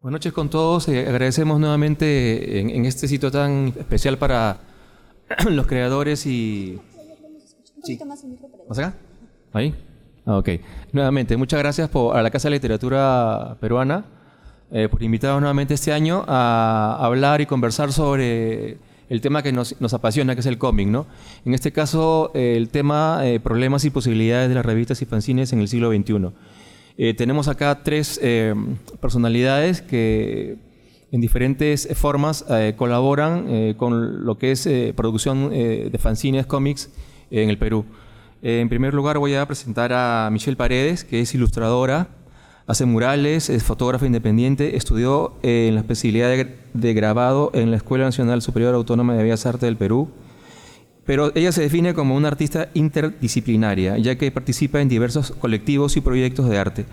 Buenas noches con todos. Agradecemos nuevamente en este sitio tan especial para los creadores y... Sí. ¿Más acá? ¿Ahí? Ok. Nuevamente, muchas gracias a la Casa de la Literatura Peruana por invitarnos nuevamente este año a hablar y conversar sobre el tema que nos apasiona, que es el cómic, ¿no? En este caso, el tema problemas y posibilidades de las revistas y fanzines en el siglo XXI. Tenemos acá tres personalidades que en diferentes formas colaboran con lo que es producción de fanzines, cómics en el Perú. En primer lugar voy a presentar a Michelle Paredes, que es ilustradora, hace murales, es fotógrafa independiente, estudió en la especialidad de grabado en la Escuela Nacional Superior Autónoma de Bellas Artes del Perú. Pero ella se define como una artista interdisciplinaria, ya que participa en diversos colectivos y proyectos de arte.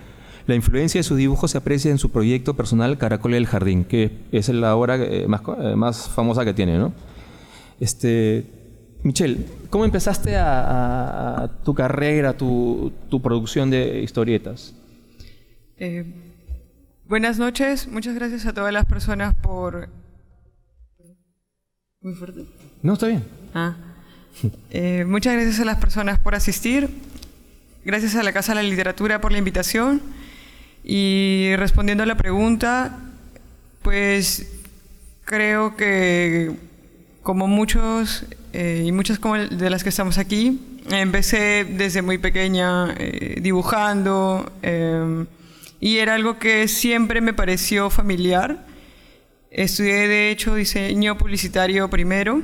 La influencia de su dibujo se aprecia en su proyecto personal Caracoles del Jardín, que es la obra más famosa que tiene, ¿no? Michelle, ¿cómo empezaste a tu carrera, tu producción de historietas? Buenas noches, muchas gracias a todas las personas por... ¿Muy fuerte? No, está bien. Muchas gracias a las personas por asistir, gracias a la Casa de la Literatura por la invitación. Y respondiendo a la pregunta, pues creo que como muchos y muchas como de las que estamos aquí, empecé desde muy pequeña dibujando y era algo que siempre me pareció familiar. Estudié de hecho diseño publicitario primero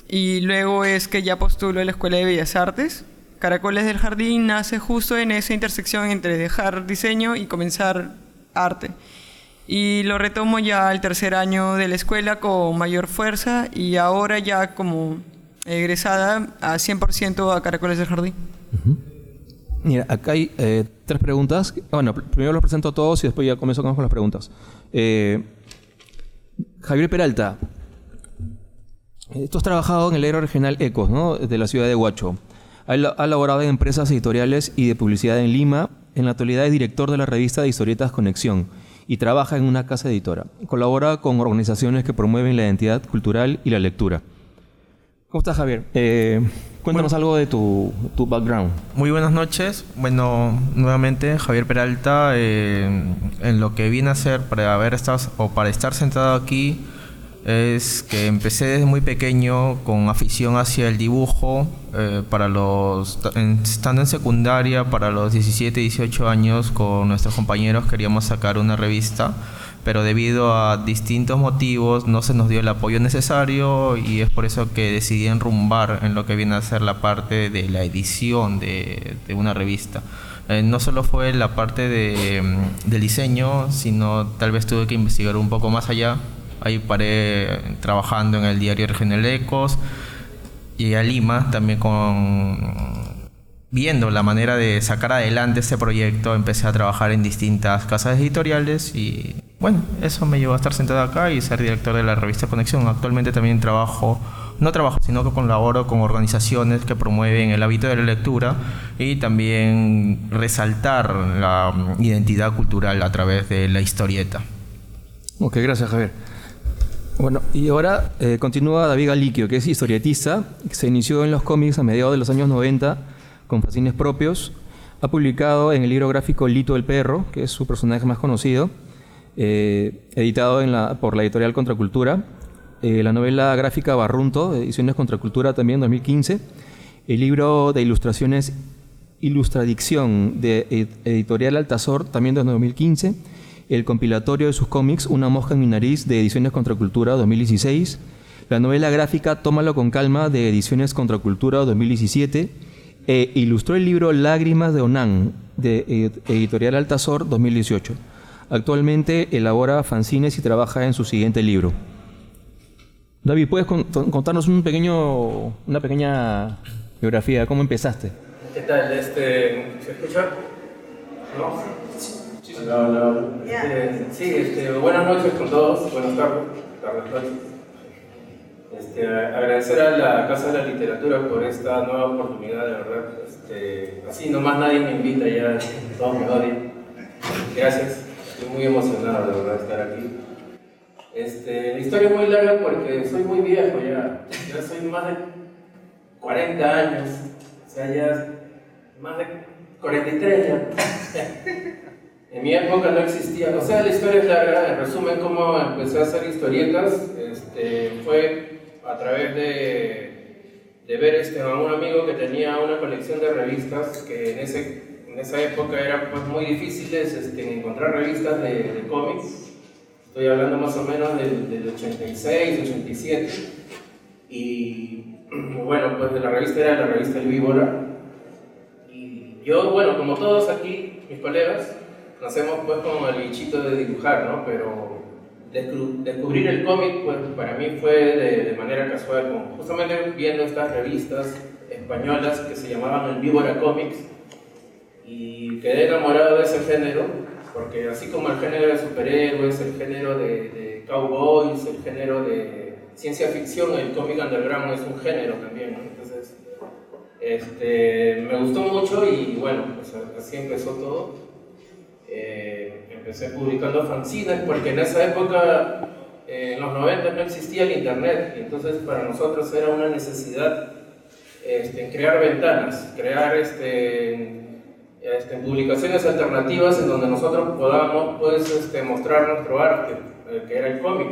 y luego es que ya postulo a la Escuela de Bellas Artes. Caracoles del Jardín nace justo en esa intersección entre dejar diseño y comenzar arte. Y lo retomo ya al tercer año de la escuela con mayor fuerza y ahora ya como egresada a 100% a Caracoles del Jardín. Mira, acá hay tres preguntas. Bueno, primero los presento a todos y después ya comienzo con las preguntas. Javier Peralta, tú has trabajado en el diario regional Ecos, ¿no? De la ciudad de Huacho. Ha laborado en empresas editoriales y de publicidad en Lima. En la actualidad es director de la revista de historietas Conexión y trabaja en una casa editora. Colabora con organizaciones que promueven la identidad cultural y la lectura. ¿Cómo estás, Javier? Cuéntanos algo de tu background. Muy buenas noches. Bueno, nuevamente Javier Peralta. En lo que vine a hacer para estar sentado aquí es que empecé desde muy pequeño con afición hacia el dibujo. Estando en secundaria, para los 17, 18 años, con nuestros compañeros queríamos sacar una revista, pero debido a distintos motivos no se nos dio el apoyo necesario y es por eso que decidí enrumbar en lo que viene a ser la parte de la edición de una revista. No solo fue la parte del diseño, sino tal vez tuve que investigar un poco más allá. Ahí paré trabajando en el diario regional Ecos. Llegué a Lima también viendo la manera de sacar adelante este proyecto. Empecé a trabajar en distintas casas editoriales y bueno, eso me llevó a estar sentado acá y ser director de la revista Conexión. Actualmente también sino que colaboro con organizaciones que promueven el hábito de la lectura y también resaltar la identidad cultural a través de la historieta. Ok, gracias, Javier. Bueno, y ahora continúa David Galiquio, que es historietista, que se inició en los cómics a mediados de los años 90 con fanzines propios. Ha publicado en el libro gráfico Lito el Perro, que es su personaje más conocido, editado por la editorial Contracultura. La novela gráfica Barrunto, ediciones Contracultura también, 2015. El libro de ilustraciones Ilustradicción, de editorial Altazor, también de 2015. El compilatorio de sus cómics Una mosca en mi nariz, de ediciones Contracultura, 2016. La novela gráfica Tómalo con calma, de ediciones Contracultura, 2017. Ilustró el libro Lágrimas de Onan, de editorial Altazor, 2018. Actualmente elabora fanzines y trabaja en su siguiente libro. David, ¿puedes contarnos una pequeña biografía? ¿Cómo empezaste? ¿Qué tal? ¿Se escucha? ¿No? Hola. Buenas noches con todos. Buenas tardes. Agradecer a la Casa de la Literatura por esta nueva oportunidad, de verdad. Así nomás nadie me invita, ya todos me odian. Gracias. Estoy muy emocionado de verdad de estar aquí. La historia es muy larga porque soy muy viejo ya. Ya soy más de 40 años. O sea, ya más de 43 ya. En mi época no existía. O sea, la historia es larga. En resumen, cómo empecé a hacer historietas fue a través de ver a un amigo que tenía una colección de revistas que en esa época era pues, muy difíciles encontrar revistas de cómics. Estoy hablando más o menos del 86, 87. Y bueno, pues la revista era la revista El Víbora. Y yo, bueno, como todos aquí, mis colegas, nacemos pues como el bichito de dibujar, ¿no? Pero descubrir el cómic, pues para mí fue de manera casual, como justamente viendo estas revistas españolas que se llamaban El Víbora Comics. Y quedé enamorado de ese género, porque así como el género de superhéroes, el género de cowboys, el género de ciencia ficción, el cómic underground es un género también, ¿no? Entonces, me gustó mucho y bueno, pues así empezó todo. Empecé publicando fanzines porque en esa época, en los 90 no existía el internet, y entonces para nosotros era una necesidad crear ventanas, crear publicaciones alternativas en donde nosotros podamos pues, mostrar nuestro arte, que era el cómic.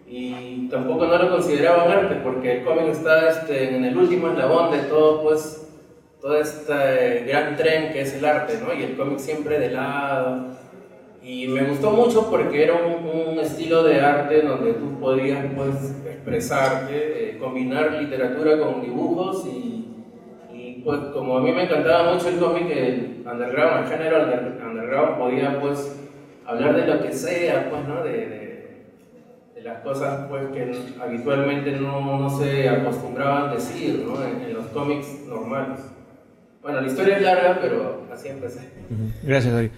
Y tampoco no lo consideraban arte porque el cómic está en el último eslabón de todo, pues, todo este gran tren que es el arte, ¿no? Y el cómic siempre de lado. Y me gustó mucho porque era un estilo de arte donde tú podías pues, expresarte, combinar literatura con dibujos y pues como a mí me encantaba mucho el cómic, el underground, el género underground podía pues hablar de lo que sea, pues, ¿no? De las cosas pues que habitualmente no se acostumbraban a decir, ¿no? En los cómics normales. Bueno, la historia es larga, pero así empecé. Gracias, David.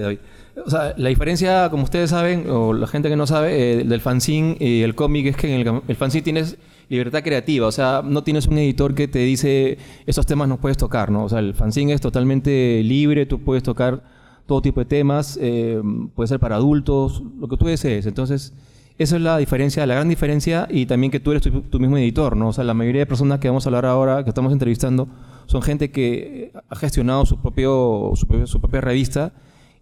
David. O sea, la diferencia, como ustedes saben, o la gente que no sabe, del fanzine y el cómic es que en el fanzine tienes libertad creativa. O sea, no tienes un editor que te dice estos temas no puedes tocar, ¿no? O sea, el fanzine es totalmente libre, tú puedes tocar todo tipo de temas, puede ser para adultos, lo que tú desees. Entonces, esa es la diferencia, la gran diferencia, y también que tú eres tu mismo editor, ¿no? O sea, la mayoría de personas que vamos a hablar ahora, que estamos entrevistando, son gente que ha gestionado su propia revista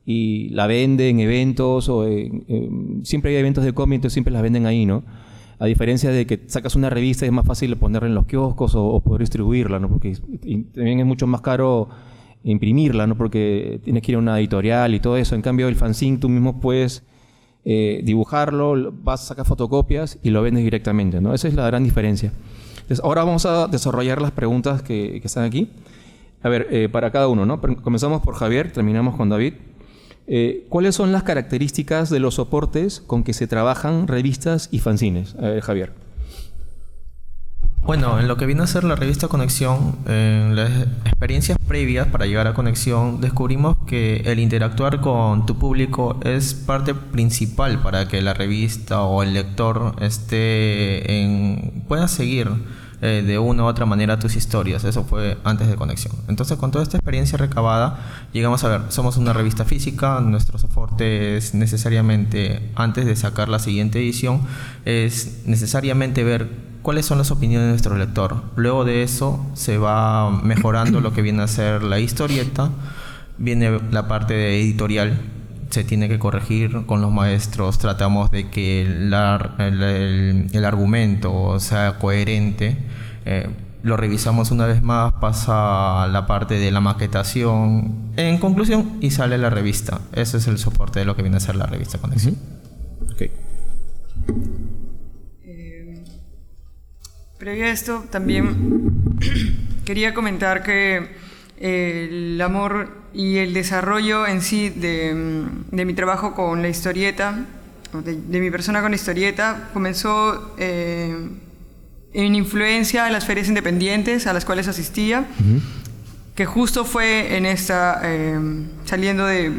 y la vende en eventos o siempre hay eventos de cómic, entonces siempre las venden ahí, ¿no? A diferencia de que sacas una revista, es más fácil ponerla en los kioscos o poder distribuirla, ¿no? Porque también es mucho más caro imprimirla, ¿no? Porque tienes que ir a una editorial y todo eso. En cambio, el fanzine tú mismo puedes dibujarlo, vas a sacar fotocopias y lo vendes directamente, ¿no? Esa es la gran diferencia. Entonces, ahora vamos a desarrollar las preguntas que están aquí. A ver, para cada uno, ¿no? Comenzamos por Javier, terminamos con David. ¿Cuáles son las características de los soportes con que se trabajan revistas y fanzines? A ver, Javier. Bueno, en lo que vino a ser la revista Conexión, en las experiencias previas para llegar a Conexión, descubrimos que el interactuar con tu público es parte principal para que la revista o el lector pueda seguir de una u otra manera tus historias. Eso fue antes de Conexión. Entonces, con toda esta experiencia recabada, llegamos a ver, somos una revista física, nuestro soporte es necesariamente, antes de sacar la siguiente edición, es necesariamente ver cuáles son las opiniones de nuestro lector. Luego de eso se va mejorando lo que viene a ser la historieta, viene la parte editorial, se tiene que corregir con los maestros, tratamos de que el argumento sea coherente, lo revisamos una vez más, pasa la parte de la maquetación, en conclusión, y sale la revista. Ese es el soporte de lo que viene a ser la revista Conexión. Okay. Previo a esto, también quería comentar que el amor y el desarrollo en sí de mi trabajo con la historieta, de mi persona con la historieta, comenzó en influencia a las ferias independientes a las cuales asistía, que justo fue en esta, saliendo de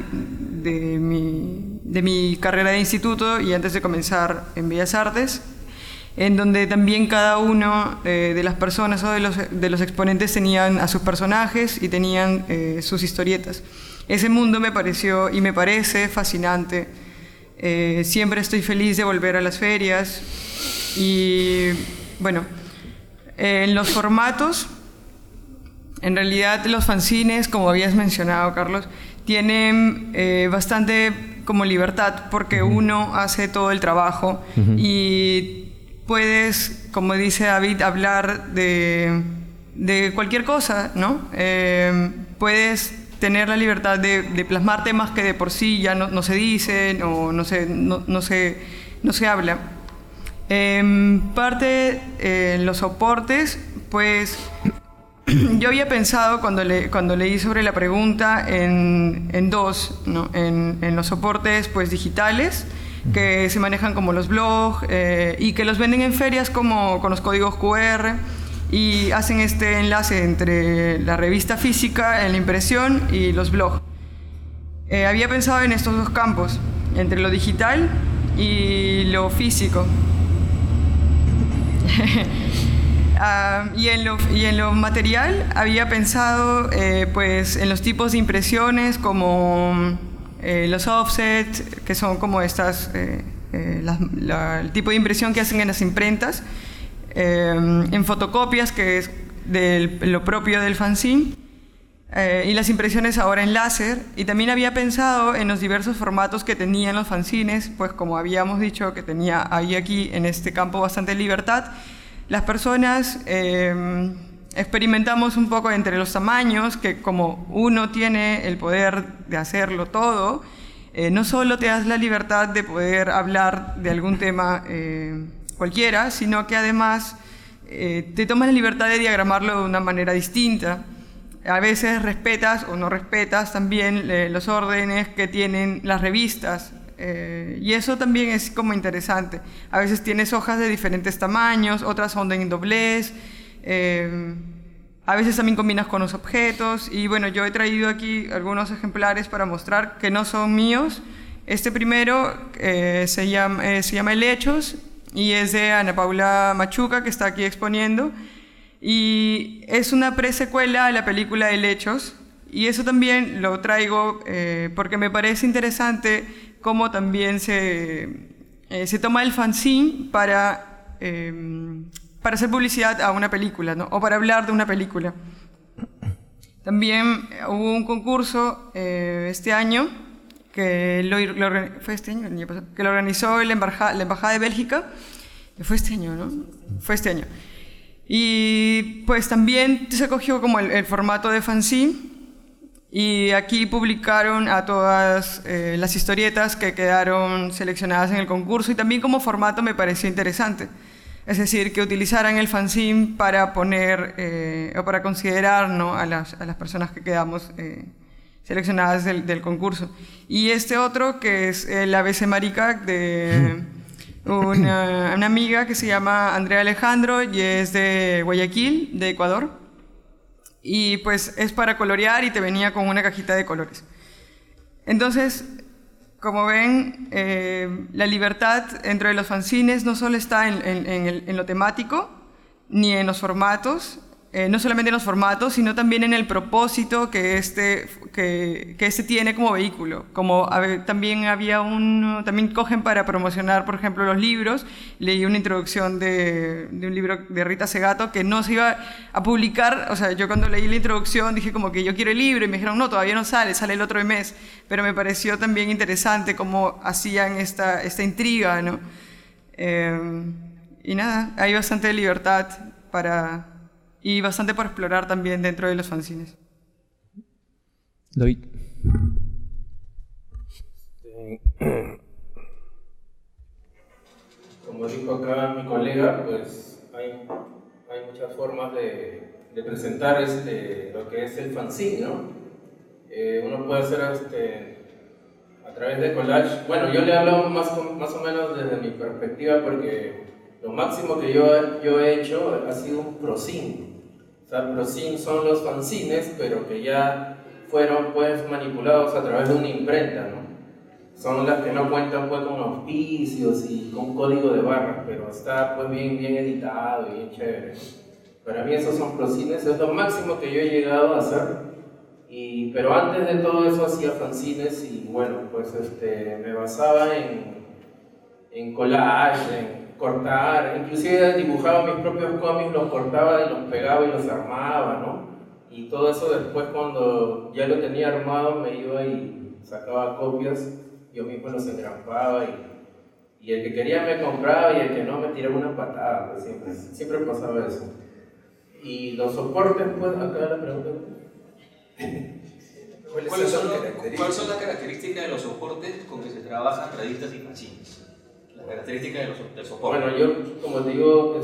mi carrera de instituto y antes de comenzar en Bellas Artes, en donde también cada uno de las personas o de los exponentes tenían a sus personajes y tenían sus historietas. Ese mundo me pareció y me parece fascinante, Siempre estoy feliz de volver a las ferias. Y bueno, en los formatos, en realidad los fanzines, como habías mencionado, Carlos, tienen bastante como libertad, porque uno hace todo el trabajo y puedes, como dice David, hablar de cualquier cosa, ¿no? Puedes tener la libertad de plasmar temas que de por sí ya no se dicen o no se habla. Los soportes, pues yo había pensado cuando leí sobre la pregunta en dos, ¿no? En los soportes pues digitales, que se manejan como los blogs y que los venden en ferias como con los códigos QR y hacen este enlace entre la revista física, en la impresión y los blogs. Había pensado en estos dos campos, entre lo digital y lo físico. Y en lo material había pensado pues en los tipos de impresiones como los offsets, que son como estas, el tipo de impresión que hacen en las imprentas, en fotocopias, que es lo propio del fanzine, y las impresiones ahora en láser. Y también había pensado en los diversos formatos que tenían los fanzines, pues como habíamos dicho que tenía ahí aquí en este campo bastante libertad. Las personas experimentamos un poco entre los tamaños, que como uno tiene el poder de hacerlo todo, no solo te das la libertad de poder hablar de algún tema cualquiera, sino que además te tomas la libertad de diagramarlo de una manera distinta. A veces respetas o no respetas también los órdenes que tienen las revistas. Y eso también es como interesante. A veces tienes hojas de diferentes tamaños, otras son en doblez, a veces también combinas con los objetos. Y bueno, yo he traído aquí algunos ejemplares para mostrar que no son míos. Este primero se llama Helechos y es de Ana Paula Machuca, que está aquí exponiendo, y es una presecuela a la película Helechos. Y eso también lo traigo porque me parece interesante cómo también se toma el fanzine para hacer publicidad a una película, ¿no? O para hablar de una película. También hubo un concurso este año, ¿fue este año? El año pasado, que lo organizó la Embajada de Bélgica. Fue este año, ¿no? Fue este año. Y pues también se cogió como el formato de fanzine. Y aquí publicaron a todas las historietas que quedaron seleccionadas en el concurso, y también como formato me pareció interesante. Es decir, que utilizaran el fanzine para poner o para considerar, ¿no? a las personas que quedamos seleccionadas del concurso. Y este otro, que es el ABC Marica, de una amiga que se llama Andrea Alejandro y es de Guayaquil, de Ecuador. Y pues es para colorear y te venía con una cajita de colores. Entonces, como ven, la libertad dentro de los fanzines no solo está en lo temático, ni en los formatos, no solamente en los formatos, sino también en el propósito que este tiene como vehículo. Como también también cogen para promocionar, por ejemplo, los libros. Leí una introducción de un libro de Rita Segato que no se iba a publicar. O sea, yo cuando leí la introducción dije como que yo quiero el libro, y me dijeron no, todavía no sale el otro mes. Pero me pareció también interesante cómo hacían esta intriga, ¿no? Y nada, hay bastante libertad y bastante por explorar también dentro de los fanzines. David. Como dijo acá mi colega, pues hay muchas formas de presentar lo que es el fanzine, ¿no? Uno puede hacer a través de collage. Bueno, yo le hablo más o menos desde mi perspectiva, porque lo máximo que yo he hecho ha sido un prozine. O sea, prozine son los fanzines, pero que ya fueron pues manipulados a través de una imprenta, ¿no? Son las que no cuentan pues con auspicios y con código de barras, pero está pues bien editado y bien chévere. Para mí esos son prozines, es lo máximo que yo he llegado a hacer. Pero antes de todo eso hacía fanzines y bueno, pues me basaba en collage, en cortar, inclusive dibujaba mis propios cómics, los cortaba y los pegaba y los armaba, ¿no? Y todo eso después cuando ya lo tenía armado me iba y sacaba copias, yo mismo los engrampaba y el que quería me compraba y el que no me tiraba una patada, pues siempre pasaba eso. Y los soportes, pues acá la pregunta. ¿Cuáles son las características de los soportes con que se trabajan revistas y fanzines? Las características del soporte. Bueno, yo, como te digo,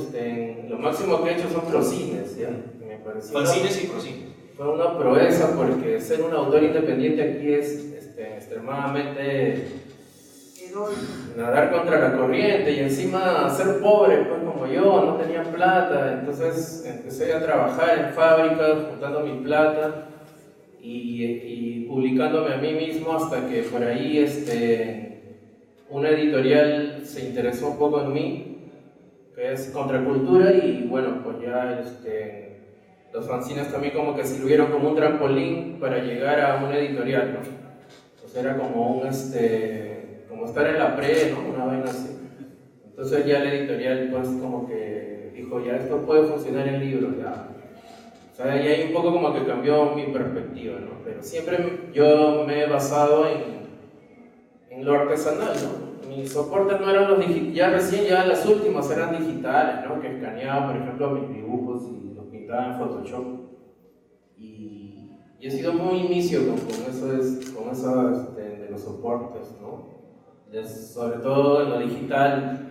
lo máximo que he hecho son procines, ¿ya? Me pareció fanzines y procines. Fue una proeza porque ser un autor independiente aquí es extremadamente nadar contra la corriente y encima ser pobre, pues como yo, no tenía plata, entonces empecé a trabajar en fábricas juntando mi plata y publicándome a mí mismo hasta que por ahí una editorial se interesó un poco en mí, que es Contracultura, y bueno, pues ya los fanzines también como que sirvieron como un trampolín para llegar a una editorial, ¿no? Pues era como como estar en la pre, ¿no? Una vaina así. Entonces ya la editorial pues como que dijo, ya esto puede funcionar en libros, ya. O sea, y ahí un poco como que cambió mi perspectiva, ¿no? Pero siempre yo me he basado en lo artesanal, ¿no? Mis soportes no eran los digitales, ya las últimas eran digitales, ¿no? Que escaneaba, por ejemplo, mis dibujos y los pintaba en Photoshop. Y he sido muy inicio con eso de los soportes, ¿no? Sobre todo en lo digital.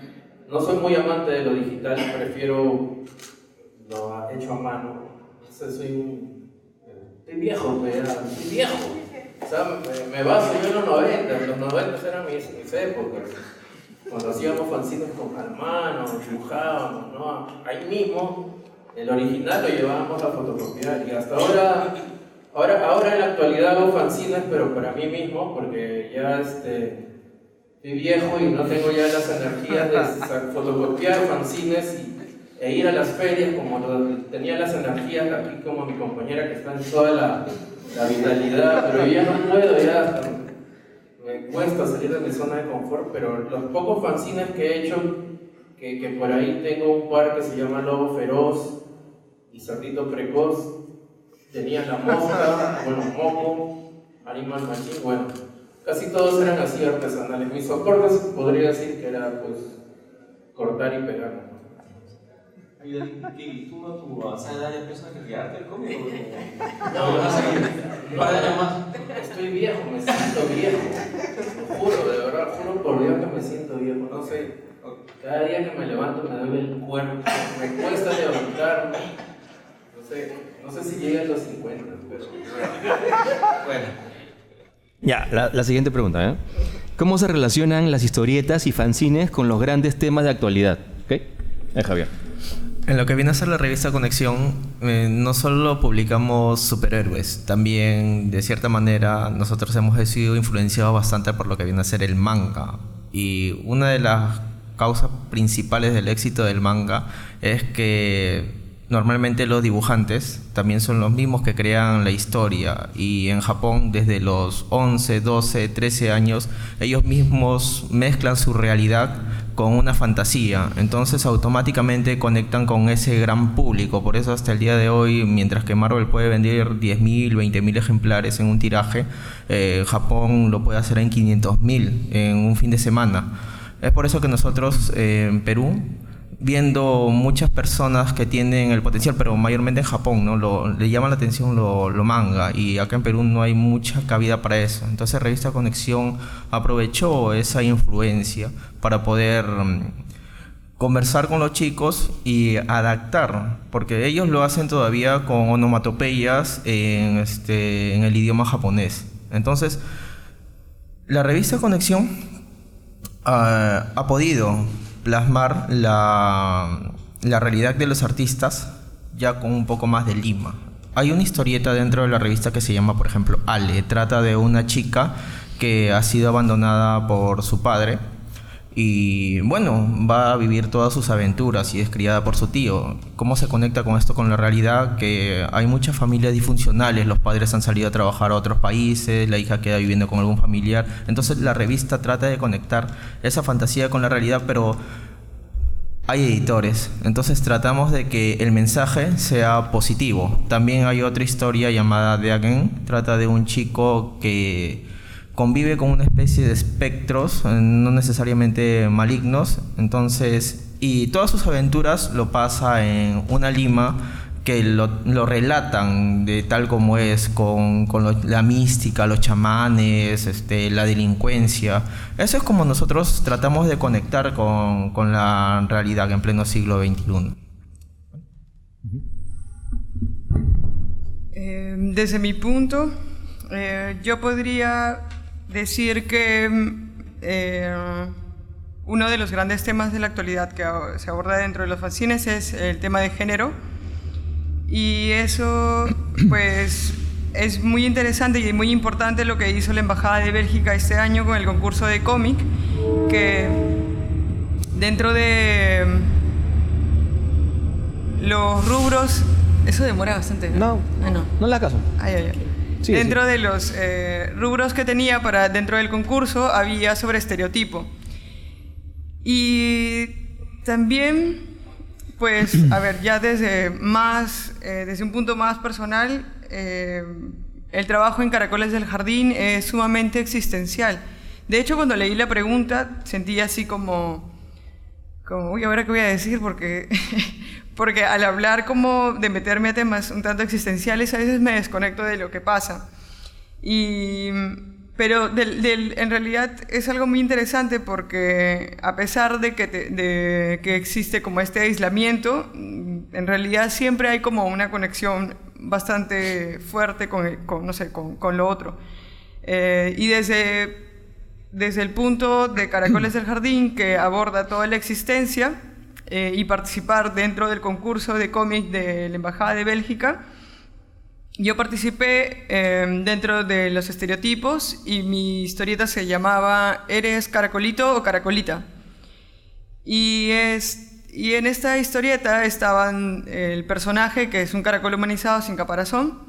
No soy muy amante de lo digital, prefiero lo hecho a mano. Estoy viejo, estoy viejo. O sea, me baso yo en los 90. Los 90 eran mis épocas. Cuando hacíamos fanzines a mano, dibujábamos, ¿no? Ahí mismo, el original lo llevábamos a fotocopiar. Y hasta ahora en la actualidad hago fanzines, pero para mí mismo, porque ya estoy viejo y no tengo ya las energías de fotocopiar fanzines e ir a las ferias como tenía las energías aquí como mi compañera que está en toda la vitalidad, pero ya no puedo, ya me cuesta salir de mi zona de confort, pero los pocos fanzines que he hecho, que por ahí tengo un par que se llama Lobo Feroz y Cerdito Precoz, tenía La Mosca, bueno, Moco, Animal Machine, bueno, casi todos eran así artesanales. Mis soportes podría decir que era pues cortar y pegar. ¿Y tú a tu avanzada edad ya empiezas a crearte el cómic? No, estoy viejo, me siento viejo. Lo juro, de verdad, juro por Dios que me siento viejo. No sé, cada día que me levanto me duele el cuerpo, me cuesta levantarme. No sé si llegue a los 50, pero bueno. Ya, la siguiente pregunta, ¿eh? ¿Cómo se relacionan las historietas y fanzines con los grandes temas de actualidad? ¿Ok? Javier. En lo que viene a ser la revista Conexión, no solo publicamos superhéroes, también de cierta manera nosotros hemos sido influenciados bastante por lo que viene a ser el manga. Y una de las causas principales del éxito del manga es que normalmente los dibujantes también son los mismos que crean la historia, y en Japón desde los 11, 12, 13 años ellos mismos mezclan su realidad con una fantasía, entonces automáticamente conectan con ese gran público. Por eso hasta el día de hoy, mientras que Marvel puede vender 10.000, 20.000 ejemplares en un tiraje, Japón lo puede hacer en 500.000 en un fin de semana. Es por eso que nosotros en Perú, viendo muchas personas que tienen el potencial, pero mayormente en Japón, ¿no? Le llama la atención lo manga, y acá en Perú no hay mucha cabida para eso. Entonces Revista Conexión aprovechó esa influencia para poder conversar con los chicos y adaptar, porque ellos lo hacen todavía con onomatopeyas en el idioma japonés. Entonces la Revista Conexión ha podido plasmar la realidad de los artistas ya con un poco más de lima. Hay una historieta dentro de la revista que se llama, por ejemplo, Ale. Trata de una chica que ha sido abandonada por su padre y bueno, va a vivir todas sus aventuras y es criada por su tío. ¿Cómo se conecta con esto con la realidad? Que hay muchas familias disfuncionales, los padres han salido a trabajar a otros países, la hija queda viviendo con algún familiar. Entonces la revista trata de conectar esa fantasía con la realidad, pero hay editores, entonces tratamos de que el mensaje sea positivo. También hay otra historia llamada The Again, trata de un chico que convive con una especie de espectros, no necesariamente malignos, entonces, y todas sus aventuras lo pasa en una Lima que lo relatan de tal como es, con la mística, los chamanes, la delincuencia. Eso es como nosotros tratamos de conectar con la realidad en pleno siglo XXI. Desde mi punto, yo podría decir que uno de los grandes temas de la actualidad que se aborda dentro de los fanzines es el tema de género. Y eso, pues, es muy interesante y muy importante lo que hizo la Embajada de Bélgica este año con el concurso de cómic, que dentro de los rubros... Eso demora bastante, ¿no? No le hagas caso. Sí, dentro de los rubros que tenía para dentro del concurso había sobre estereotipo. Y también... Pues, a ver, ya desde un punto más personal, el trabajo en Caracoles del Jardín es sumamente existencial. De hecho, cuando leí la pregunta, sentí así como uy, ¿ahora qué voy a decir? Porque al hablar como de meterme a temas un tanto existenciales, a veces me desconecto de lo que pasa. Pero en realidad es algo muy interesante porque a pesar de que existe como este aislamiento, en realidad siempre hay como una conexión bastante fuerte con lo otro. Y desde el punto de Caracoles del Jardín, que aborda toda la existencia, y participar dentro del concurso de cómic de la Embajada de Bélgica, yo participé dentro de los estereotipos y mi historieta se llamaba ¿Eres caracolito o caracolita? Y en esta historieta estaban el personaje, que es un caracol humanizado sin caparazón,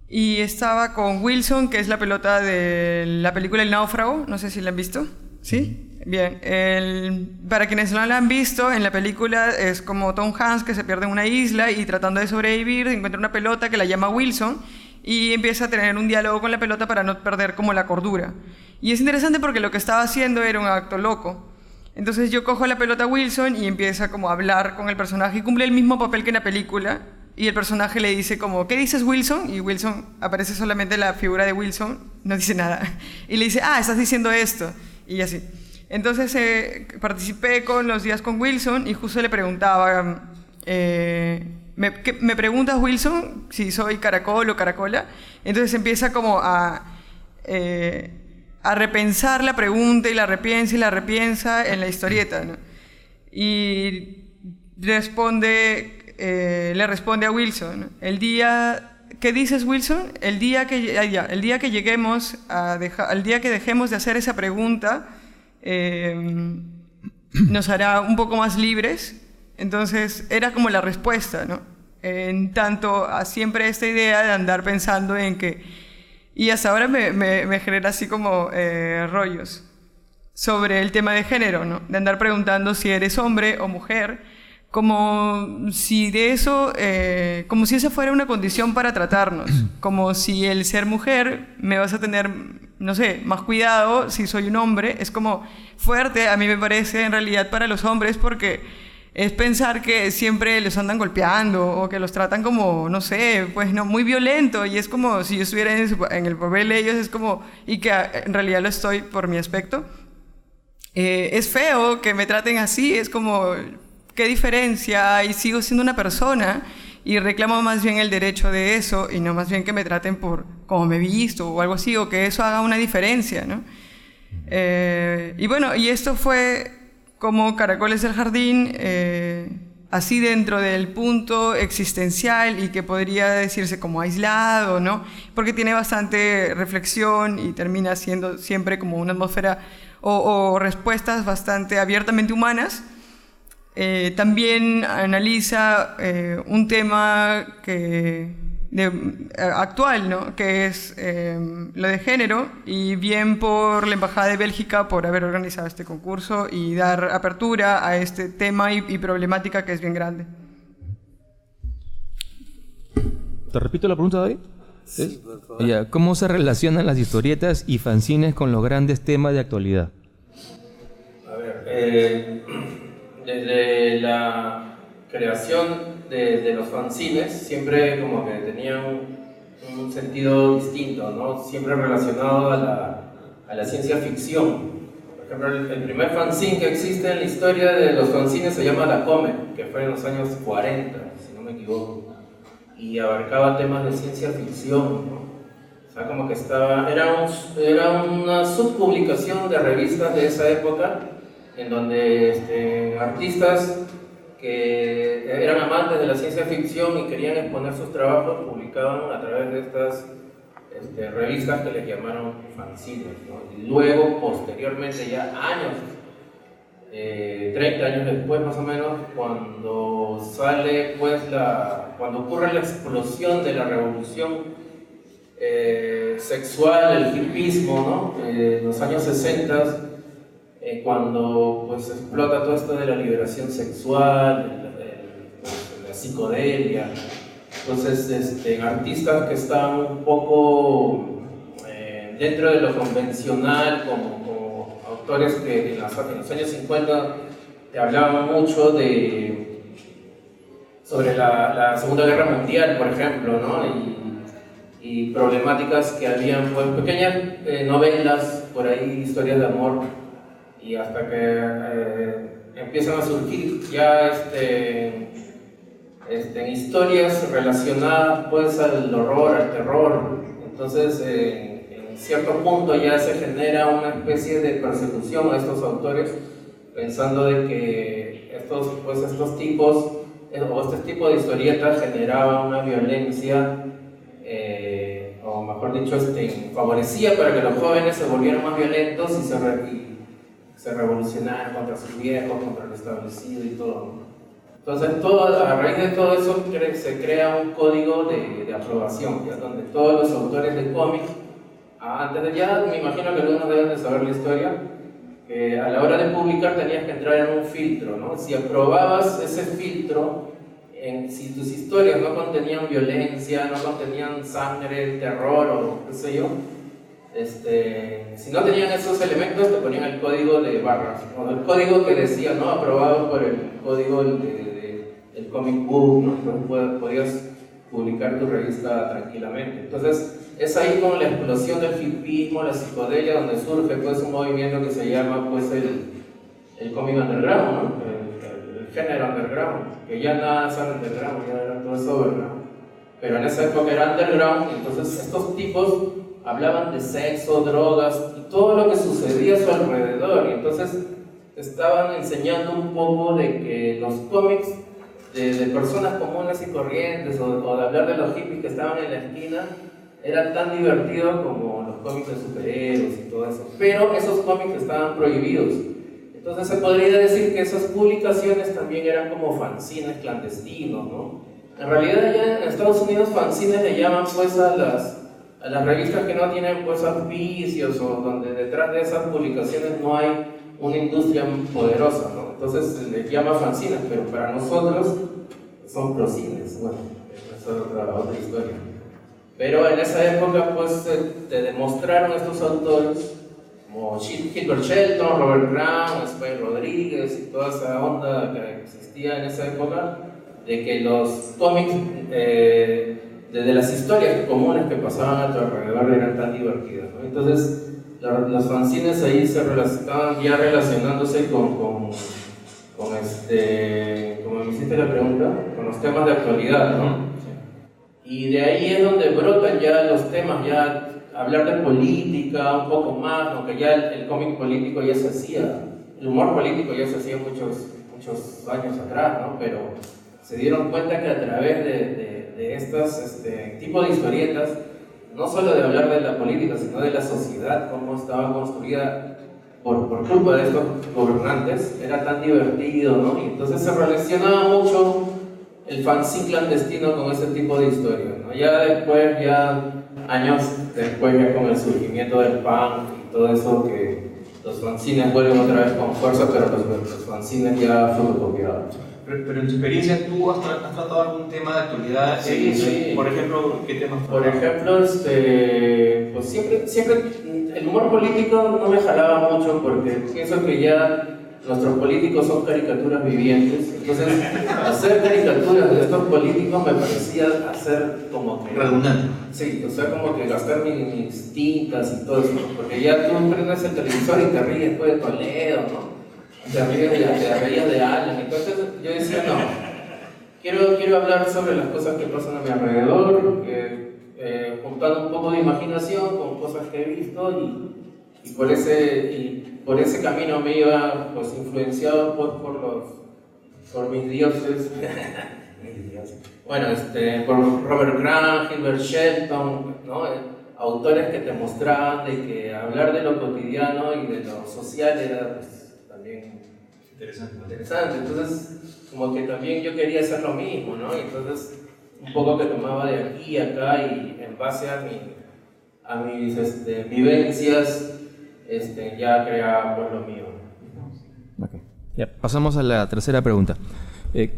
y estaba con Wilson, que es la pelota de la película El Náufrago, no sé si la han visto, ¿sí? Bien, para quienes no la han visto, en la película es como Tom Hanks que se pierde en una isla y tratando de sobrevivir encuentra una pelota que la llama Wilson y empieza a tener un diálogo con la pelota para no perder como la cordura. Y es interesante porque lo que estaba haciendo era un acto loco. Entonces yo cojo la pelota Wilson y empieza como a hablar con el personaje y cumple el mismo papel que en la película y el personaje le dice como ¿qué dices, Wilson? Y Wilson, aparece solamente la figura de Wilson, no dice nada. Y le dice, estás diciendo esto. Y así. Entonces participé con los días con Wilson y justo le preguntaba, ¿me preguntas, Wilson, si soy caracol o caracola? Entonces empieza como a repensar la pregunta y la repiensa en la historieta, ¿no? Y le responde a Wilson, ¿no? ¿Qué dices, Wilson? El día que lleguemos al día que dejemos de hacer esa pregunta, nos hará un poco más libres. Entonces era como la respuesta, ¿no? En tanto a siempre esta idea de andar pensando en que, y hasta ahora me genera así como rollos sobre el tema de género, ¿no? De andar preguntando si eres hombre o mujer, como si esa fuera una condición para tratarnos, como si el ser mujer me vas a tener, no sé, más cuidado si soy un hombre. Es como fuerte, a mí me parece, en realidad, para los hombres, porque es pensar que siempre los andan golpeando o que los tratan como, no sé, pues no, muy violento, y es como si yo estuviera en el papel de ellos, es como, y que en realidad lo estoy por mi aspecto. Es feo que me traten así, es como, ¿qué diferencia hay? Sigo siendo una persona y reclamo más bien el derecho de eso y no más bien que me traten por cómo me he visto o algo así, o que eso haga una diferencia, ¿no? Y bueno, y esto fue como Caracoles del Jardín, así dentro del punto existencial y que podría decirse como aislado, ¿no? Porque tiene bastante reflexión y termina siendo siempre como una atmósfera o respuestas bastante abiertamente humanas. También analiza un tema actual, ¿no? Que es lo de género, y bien por la Embajada de Bélgica por haber organizado este concurso y dar apertura a este tema y problemática que es bien grande. ¿Te repito la pregunta, David? Sí, por favor. Ya, ¿cómo se relacionan las historietas y fanzines con los grandes temas de actualidad? A ver, desde la creación de los fanzines siempre como que tenían un sentido distinto, ¿no? Siempre relacionado a la ciencia ficción. Por ejemplo, el primer fanzine que existe en la historia de los fanzines se llama La Come, que fue en los años 40, si no me equivoco, y abarcaba temas de ciencia ficción, ¿no? O sea, como que era una subpublicación de revistas de esa época, en donde artistas que eran amantes de la ciencia ficción y querían exponer sus trabajos publicaban a través de estas revistas que les llamaron fanzines, ¿no? Y luego, posteriormente, ya años, 30 años después más o menos, cuando ocurre la explosión de la revolución sexual, el hippismo, ¿no? Los años 60, cuando pues explota todo esto de la liberación sexual, la psicodelia. Entonces, artistas que están un poco dentro de lo convencional, como autores que en los años 50 te hablaban mucho sobre la Segunda Guerra Mundial, por ejemplo, ¿no? Y problemáticas que habían, pues, pequeñas novelas, por ahí, historias de amor, y hasta que empiezan a surgir ya historias relacionadas pues al horror, al terror. Entonces en cierto punto ya se genera una especie de persecución a estos autores, pensando de que estos tipos o este tipo de historietas generaban una violencia, o mejor dicho, favorecía para que los jóvenes se volvieran más violentos y se revolucionaran contra sus viejos, contra lo establecido y todo. Entonces, a raíz de todo eso se crea un código de aprobación, ¿ya? Donde todos los autores de cómics, me imagino que algunos deben de saber la historia, que a la hora de publicar tenías que entrar en un filtro, ¿no? Si aprobabas ese filtro, si tus historias no contenían violencia, no contenían sangre, terror o qué sé yo, si no tenían esos elementos, te ponían el código de barras, o el código que decía, ¿no? Aprobado por el código del comic book, ¿no? Entonces podías publicar tu revista tranquilamente. Entonces, es ahí con la explosión del hippismo, la psicodelia, donde surge pues un movimiento que se llama pues el cómic underground, ¿no? El género underground, que ya nada es underground, ya era todo eso overground. Pero en esa época era underground, entonces estos tipos hablaban de sexo, drogas y todo lo que sucedía a su alrededor, y entonces estaban enseñando un poco de que los cómics de personas comunes y corrientes, o de hablar de los hippies que estaban en la esquina, eran tan divertidos como los cómics de superhéroes y todo eso, pero esos cómics estaban prohibidos. Entonces se podría decir que esas publicaciones también eran como fanzines clandestinos, ¿no? En realidad ya en Estados Unidos fanzines le llaman pues a las revistas que no tienen pues auspicios, o donde detrás de esas publicaciones no hay una industria poderosa, ¿no? Entonces se les llama fanzines, pero para nosotros son procines. Bueno, esa es otra historia. Pero en esa época pues te demostraron estos autores como Gilbert Shelton, Robert Brown, Spike Rodríguez y toda esa onda que existía en esa época, de que los cómics de las historias comunes que pasaban a tu alrededor eran tan divertidas, ¿no? Entonces los fanzines ahí estaban ya relacionándose con como me hiciste la pregunta, con los temas de actualidad, ¿no? Y de ahí es donde brotan ya los temas, ya hablar de política un poco más, aunque ya el cómic político ya se hacía, el humor político ya se hacía muchos años atrás, ¿no? Pero se dieron cuenta que a través de estos tipos de historietas, no solo de hablar de la política, sino de la sociedad, cómo estaba construida por culpa de estos gobernantes, era tan divertido, ¿no? Y entonces se relacionaba mucho el fanzine clandestino con ese tipo de historias, ¿no? Ya después, años después, ya con el surgimiento del punk y todo eso, que los fanzines vuelven otra vez con fuerza, pero los fanzines ya fotocopiados. Pero en tu experiencia, ¿tú has tratado algún tema de actualidad? Sí. Por ejemplo, ¿qué temas? Por ejemplo, pues siempre el humor político no me jalaba mucho porque pienso que ya nuestros políticos son caricaturas vivientes. Entonces, hacer caricaturas de estos políticos me parecía hacer como que... redundante. Sí, o sea, como que gastar mis tintas y todo eso. Porque ya tú prendes el televisor y te ríes después de Toledo, ¿no? Te reías de Alan. Entonces yo decía, no, quiero hablar sobre las cosas que pasan a mi alrededor, juntando un poco de imaginación con cosas que he visto y por ese camino me iba pues influenciado pues, por mis dioses. Bueno, por Robert Grant, Gilbert Shelton, ¿no? Autores que te mostraban de que hablar de lo cotidiano y de lo social era pues, también interesante. Entonces, como que también yo quería hacer lo mismo, ¿no? Y entonces, un poco que tomaba de aquí y acá y en base a mis vivencias, ya creaba pues lo mío. Okay. Ya, pasamos a la tercera pregunta.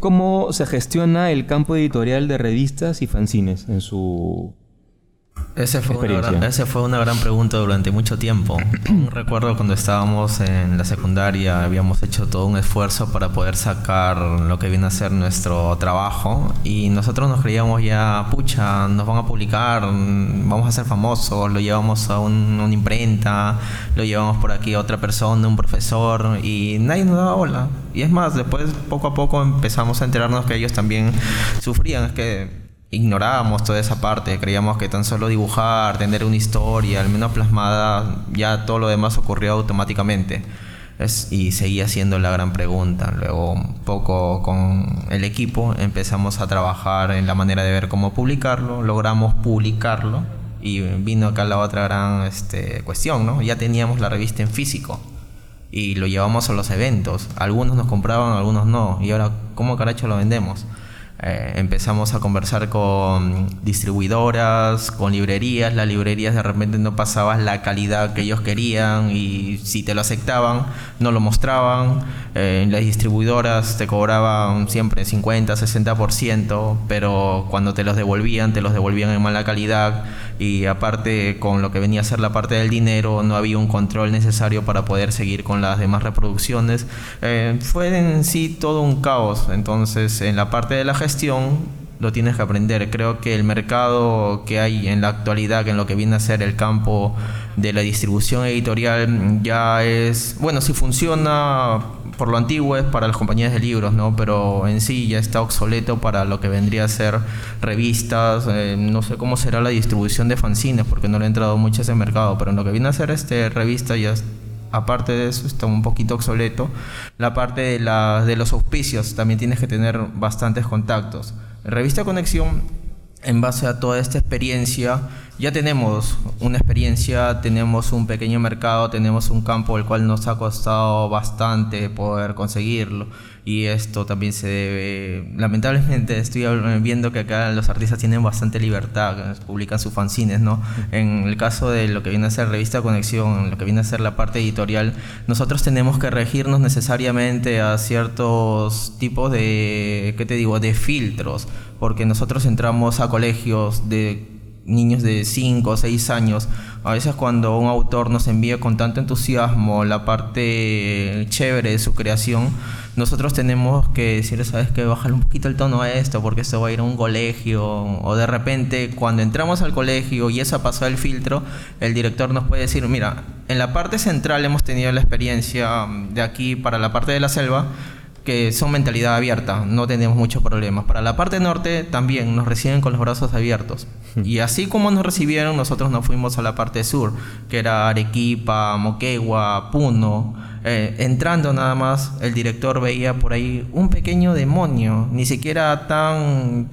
¿Cómo se gestiona el campo editorial de revistas y fanzines en su Esa fue una gran pregunta durante mucho tiempo. Recuerdo cuando estábamos en la secundaria, habíamos hecho todo un esfuerzo para poder sacar lo que viene a ser nuestro trabajo y nosotros nos creíamos ya, pucha, nos van a publicar, vamos a ser famosos, lo llevamos a una imprenta, lo llevamos por aquí a otra persona, un profesor, y nadie nos daba bola. Y es más, después poco a poco empezamos a enterarnos que ellos también sufrían. Es que ignorábamos toda esa parte, creíamos que tan solo dibujar, tener una historia, al menos plasmada, ya todo lo demás ocurrió automáticamente. Y seguía siendo la gran pregunta. Luego, un poco con el equipo, empezamos a trabajar en la manera de ver cómo publicarlo, logramos publicarlo y vino acá la otra gran cuestión, ¿no? Ya teníamos la revista en físico y lo llevamos a los eventos. Algunos nos compraban, algunos no. Y ahora, ¿cómo caracho lo vendemos? Empezamos a conversar con distribuidoras, con librerías. Las librerías de repente no pasaban la calidad que ellos querían y si te lo aceptaban no lo mostraban. Las distribuidoras te cobraban siempre 50, 60%, pero cuando te los devolvían en mala calidad, y aparte con lo que venía a ser la parte del dinero no había un control necesario para poder seguir con las demás reproducciones. Fue en sí todo un caos. Entonces, en la parte de la gestión lo tienes que aprender. Creo que el mercado que hay en la actualidad, que en lo que viene a ser el campo de la distribución editorial, ya es, bueno, si funciona por lo antiguo es para las compañías de libros, ¿no? Pero en sí ya está obsoleto para lo que vendría a ser revistas. No sé cómo será la distribución de fanzines porque no le he entrado mucho a ese mercado, pero en lo que viene a ser revista ya aparte de eso está un poquito obsoleto. La parte de los auspicios también tienes que tener bastantes contactos. Revista Conexión, en base a toda esta experiencia, ya tenemos una experiencia, tenemos un pequeño mercado, tenemos un campo el cual nos ha costado bastante poder conseguirlo, y esto también se debe, lamentablemente estoy viendo que acá los artistas tienen bastante libertad, publican sus fanzines, ¿no? En el caso de lo que viene a ser Revista Conexión, lo que viene a ser la parte editorial, nosotros tenemos que regirnos necesariamente a ciertos tipos de, ¿qué te digo?, de filtros, porque nosotros entramos a colegios de niños de 5 o 6 años. A veces cuando un autor nos envía con tanto entusiasmo la parte chévere de su creación, nosotros tenemos que decir, ¿sabes qué? Bájale un poquito el tono a esto porque esto va a ir a un colegio. O de repente cuando entramos al colegio y eso pasó el filtro, el director nos puede decir, mira, en la parte central hemos tenido la experiencia de aquí para la parte de la selva, que son mentalidad abierta, no tenemos muchos problemas. Para la parte norte también nos reciben con los brazos abiertos. Y así como nos recibieron, nosotros nos fuimos a la parte sur, que era Arequipa, Moquegua, Puno. Entrando nada más, el director veía por ahí un pequeño demonio, ni siquiera tan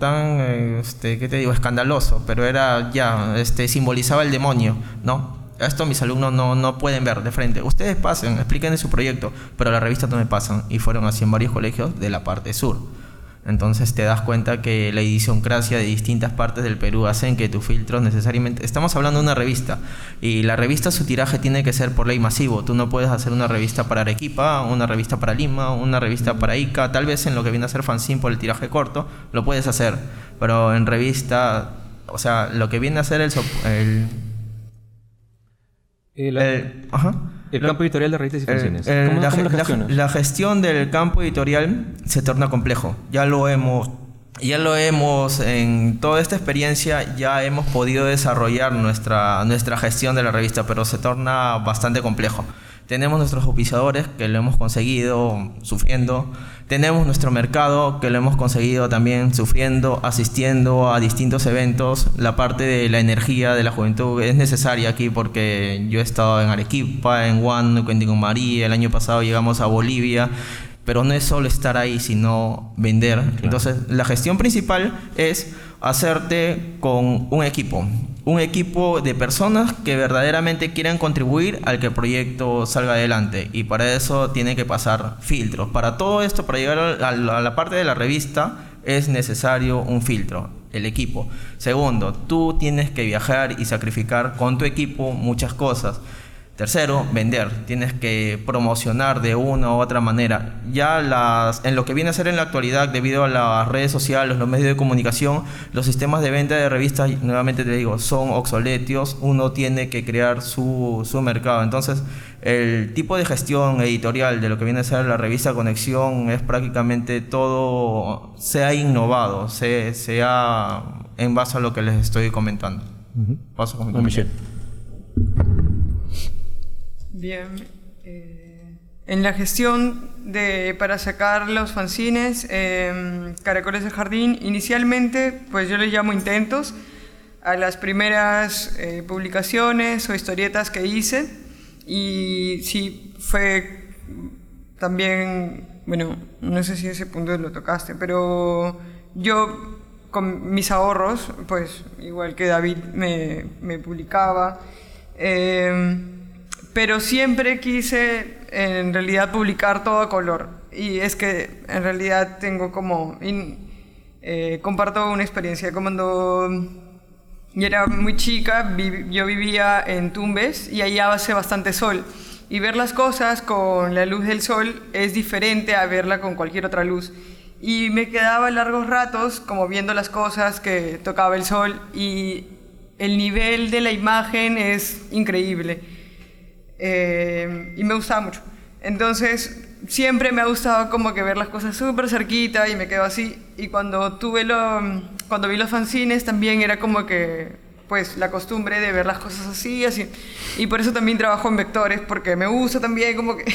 ¿qué te digo?, escandaloso, pero era ya, simbolizaba el demonio, ¿no? esto mis alumnos no pueden ver de frente. Ustedes pasen, expliquen su proyecto, pero la revista no me pasan. Y fueron así en varios colegios de la parte sur. Entonces te das cuenta que la idiosincrasia de distintas partes del Perú hacen que tus filtros necesariamente... Estamos hablando de una revista, y la revista, su tiraje tiene que ser por ley masivo. Tú no puedes hacer una revista para Arequipa, una revista para Lima, una revista para Ica. Tal vez en lo que viene a ser fanzine por el tiraje corto, lo puedes hacer. Pero en revista, o sea, lo que viene a ser el campo editorial de revistas y fanzines. ¿Cómo lo gestionas? La gestión del campo editorial se torna complejo. Ya lo hemos en toda esta experiencia, ya hemos podido desarrollar nuestra gestión de la revista, pero se torna bastante complejo. Tenemos nuestros auspiciadores, que lo hemos conseguido sufriendo. Tenemos nuestro mercado, que lo hemos conseguido también sufriendo, asistiendo a distintos eventos. La parte de la energía de la juventud es necesaria aquí, porque yo he estado en Arequipa, en Huánuco, en María. El año pasado llegamos a Bolivia. Pero no es solo estar ahí, sino vender. Claro. Entonces, la gestión principal es hacerte con un equipo de personas que verdaderamente quieran contribuir al que el proyecto salga adelante. Y para eso tiene que pasar filtros. Para todo esto, para llegar a la parte de la revista, es necesario un filtro, el equipo. Segundo, tú tienes que viajar y sacrificar con tu equipo muchas cosas. Tercero, vender. Tienes que promocionar de una u otra manera. Ya en lo que viene a ser en la actualidad, debido a las redes sociales, los medios de comunicación, los sistemas de venta de revistas, nuevamente te digo, son obsoletos. Uno tiene que crear su mercado. Entonces, el tipo de gestión editorial de lo que viene a ser la revista Conexión es prácticamente todo, se ha innovado, se ha en base a lo que les estoy comentando. Paso con mi compañero. Bien, en la gestión para sacar los fanzines, Caracoles del Jardín, inicialmente pues yo les llamo intentos a las primeras publicaciones o historietas que hice, y sí fue también, bueno, no sé si ese punto lo tocaste, pero yo con mis ahorros, pues igual que David me publicaba, pero siempre quise en realidad publicar todo a color, y es que en realidad tengo como comparto una experiencia. Cuando yo era muy chica, yo vivía en Tumbes y ahí hace bastante sol, y ver las cosas con la luz del sol es diferente a verla con cualquier otra luz, y me quedaba largos ratos como viendo las cosas que tocaba el sol, y el nivel de la imagen es increíble. Y me gustaba mucho. Entonces siempre me ha gustado como que ver las cosas súper cerquita, y me quedo así. Y cuando vi los fanzines también era como que pues la costumbre de ver las cosas así. Y por eso también trabajo en vectores, porque me gusta también como que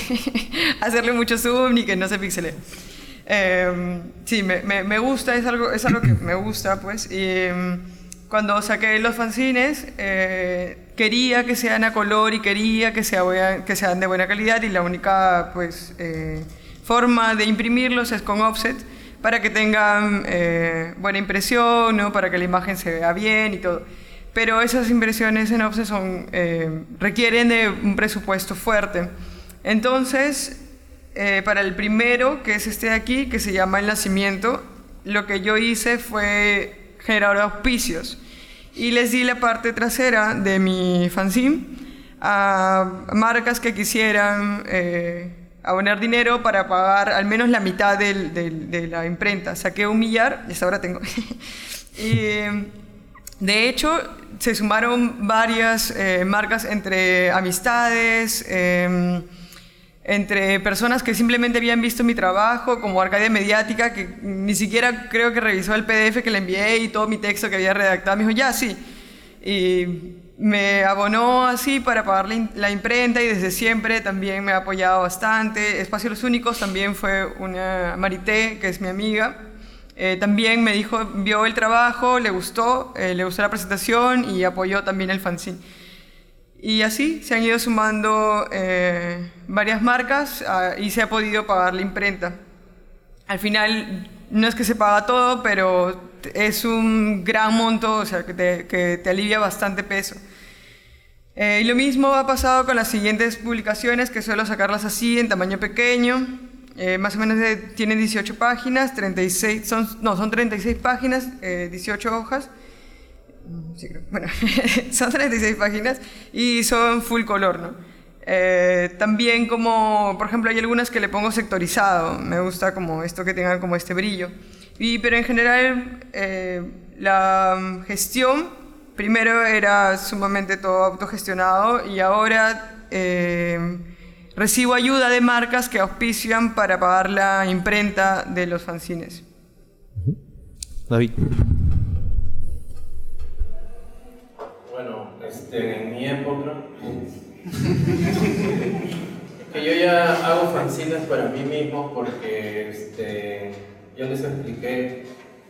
hacerle mucho zoom y que no se pixelee. Sí, me gusta, es algo que me gusta, pues. Y cuando saqué los fanzines, quería que sean a color y quería que sean de buena calidad, y la única pues, forma de imprimirlos es con offset, para que tengan buena impresión, ¿no? Para que la imagen se vea bien y todo. Pero esas impresiones en offset requieren de un presupuesto fuerte. Entonces, para el primero, que es este de aquí, que se llama El Nacimiento, lo que yo hice fue generar auspicios, y les di la parte trasera de mi fanzine a marcas que quisieran abonar dinero para pagar al menos la mitad de la imprenta. Saqué 1 millar y hasta ahora tengo. Y de hecho se sumaron varias marcas, entre amistades, entre personas que simplemente habían visto mi trabajo, como Arcadia Mediática, que ni siquiera creo que revisó el PDF que le envié y todo mi texto que había redactado. Me dijo, ya, sí. Y me abonó así para pagar la imprenta, y desde siempre también me ha apoyado bastante. Espacio Los Únicos también fue una Marité, que es mi amiga. También me dijo, vio el trabajo, le gustó la presentación, y apoyó también el fanzine. Y así se han ido sumando varias marcas, y se ha podido pagar la imprenta. Al final no es que se paga todo, pero es un gran monto, o sea, que te alivia bastante peso. Y lo mismo ha pasado con las siguientes publicaciones, que suelo sacarlas así, en tamaño pequeño. Más o menos tienen 18 páginas, 36, son 36 páginas, 18 hojas. Sí, bueno, son 36 páginas y son full color, ¿no? También como, por ejemplo, hay algunas que le pongo sectorizado. Me gusta como esto que tenga como este brillo. Pero en general, la gestión... Primero era sumamente todo autogestionado y ahora recibo ayuda de marcas que auspician para pagar la imprenta de los fanzines. David. Bueno, en mi época, que yo ya hago fanzines para mí mismo porque yo les expliqué,